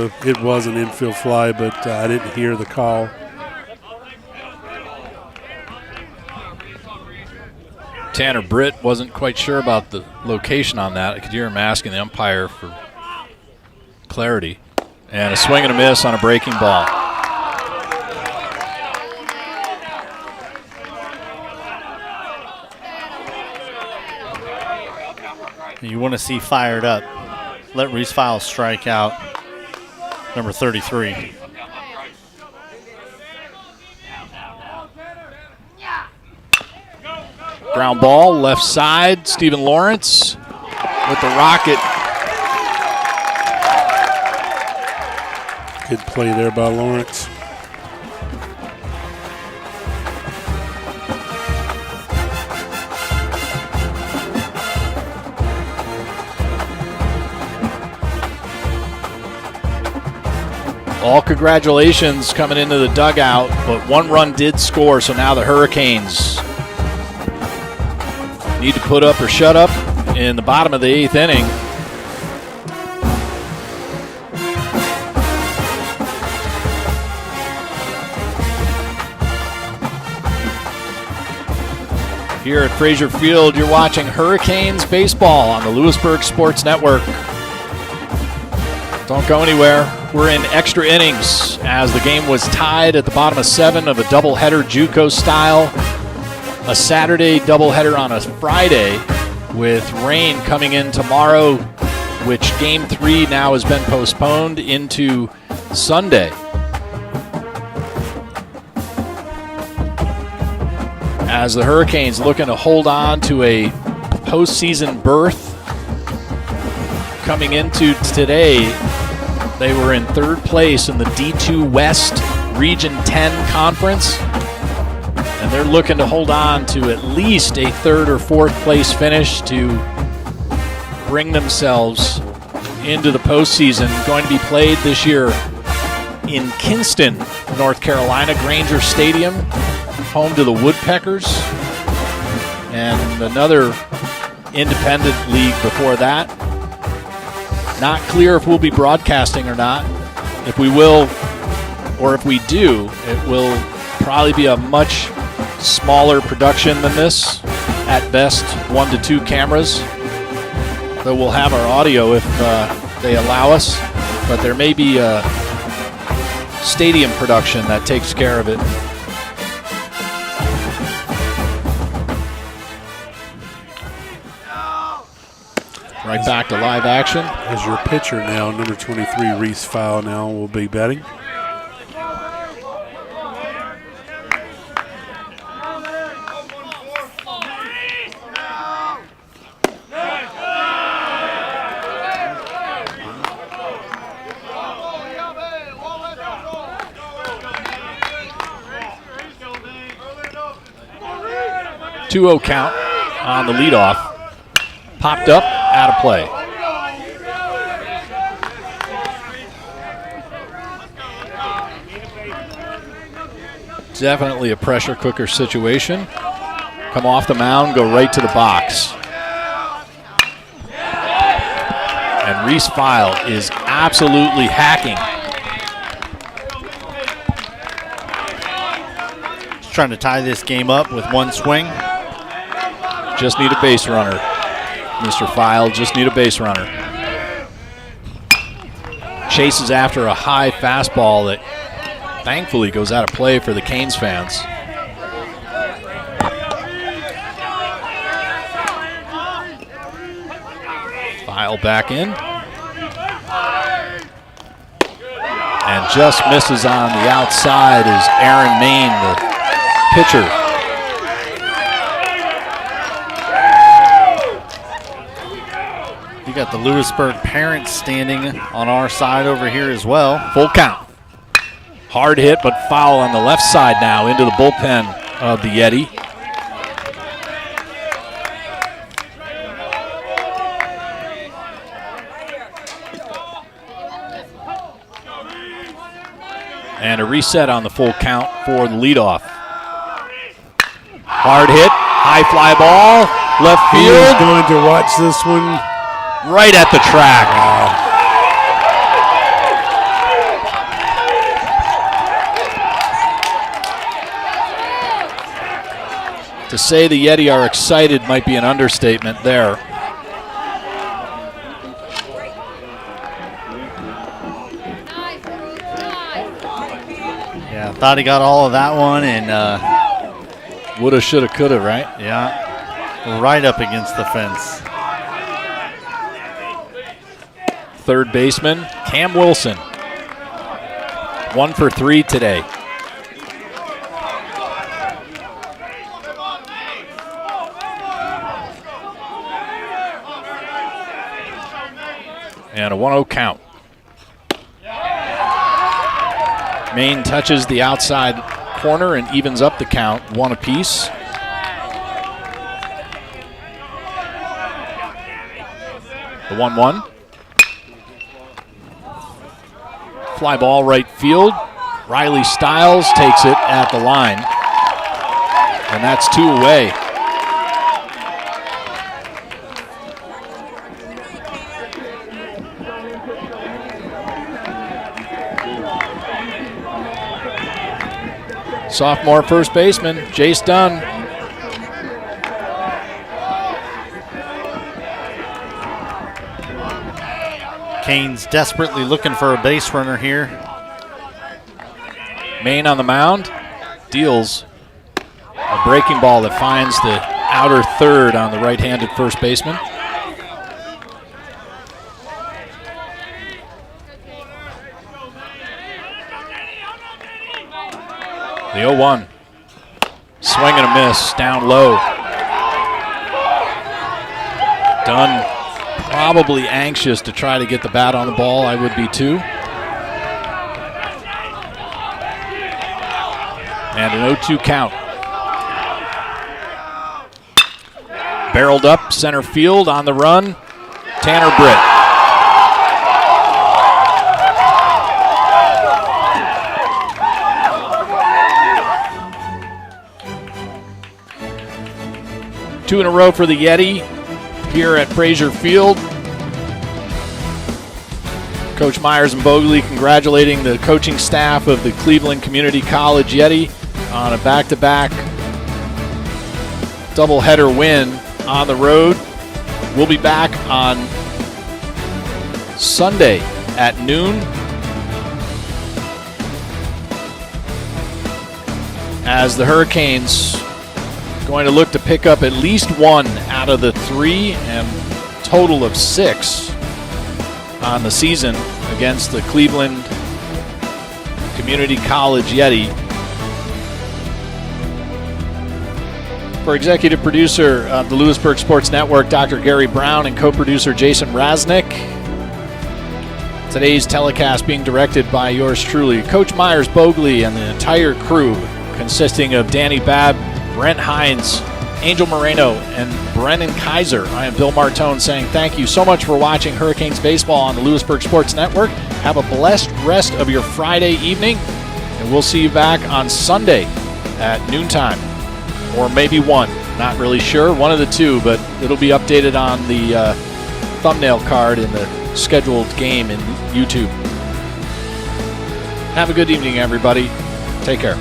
an infield fly, but I didn't hear the call. Tanner Britt wasn't quite sure about the location on that. I could hear him asking the umpire for clarity. And a swing and a miss on a breaking ball. You want to see fired up. Let Reese File strike out. Number 33. Ground ball, left side. Stephen Lawrence with the rocket. Good play there by Lawrence. All congratulations coming into the dugout, but 1 run did score, so now the Hurricanes need to put up or shut up in the bottom of the 8th inning. Here at Frazier Field, you're watching Hurricanes baseball on the Louisburg Sports Network. Don't go anywhere. We're in extra innings as the game was tied at the bottom of 7 of a doubleheader JUCO style. A Saturday doubleheader on a Friday with rain coming in tomorrow, which Game 3 now has been postponed into Sunday. As the Hurricanes looking to hold on to a postseason berth coming into today, they were in 3rd place in the D2 West Region 10 Conference. And they're looking to hold on to at least a 3rd or 4th place finish to bring themselves into the postseason. Going to be played this year in Kinston, North Carolina, Granger Stadium, home to the Woodpeckers, and another independent league before that. Not clear if we'll be broadcasting or not. If we will, or if we do, it will probably be a much smaller production than this. At best, 1 to 2 cameras. Though we'll have our audio if they allow us. But there may be a stadium production that takes care of it. Right back to live action. As your pitcher now, number 23, Reese File now will be batting. Two-0 count on the leadoff. Popped up, out of play. Definitely a pressure cooker situation. Come off the mound, go right to the box. And Reese File is absolutely hacking trying to tie this game up with one swing. Just need a base runner, Mr. File. Just need a base runner. Chases after a high fastball that thankfully goes out of play for the Canes fans. File back in. And just misses on the outside is Aaron Main, the pitcher. You got the Louisburg parents standing on our side over here as well. Full count. Hard hit, but foul on the left side now into the bullpen of the Yeti. And a reset on the full count for the leadoff. Hard hit, high fly ball, left He field. is going to watch this one. Right at the track. To say the Yeti are excited might be an understatement there. Yeah, thought he got all of that one, and Woulda, shoulda, coulda, right? yeah, right up against the fence. Third baseman, Cam Wilson. 1 for 3 today. And a 1-0 count. Maine touches the outside corner and evens up the count, 1 apiece. The 1-1. Fly ball right field. Riley Stiles takes it at the line. And that's 2 away. Sophomore first baseman, Jace Dunn. Canes desperately looking for a base runner here. Maine on the mound, deals a breaking ball that finds the outer third on the right-handed first baseman. The 0-1. Swing and a miss, down low. Dunn probably anxious to try to get the bat on the ball. I would be too. And an 0-2 count. Barreled up center field on the run. Tanner Britt. Two in a row for the Yeti here at Frazier Field. Coach Myers and Bogley congratulating the coaching staff of the Cleveland Community College Yeti on a back-to-back doubleheader win on the road. We'll be back on Sunday at noon as the Hurricanes going to look to pick up at least 1 out of the 3 and total of 6 on the season against the Cleveland Community College Yeti. For executive producer of the Louisburg Sports Network, Dr. Gary Brown, and co-producer Jason Raznick. Today's telecast being directed by yours truly, Coach Myers Bogley, and the entire crew consisting of Danny Babb, Brent Hines, Angel Moreno, and Brennan Kaiser. I am Bill Martone saying thank you so much for watching Hurricanes baseball on the Louisburg Sports Network. Have a blessed rest of your Friday evening, and we'll see you back on Sunday at noontime. Or maybe 1, not really sure, one of the 2, but it'll be updated on the thumbnail card in the scheduled game in YouTube. Have a good evening, everybody. Take care.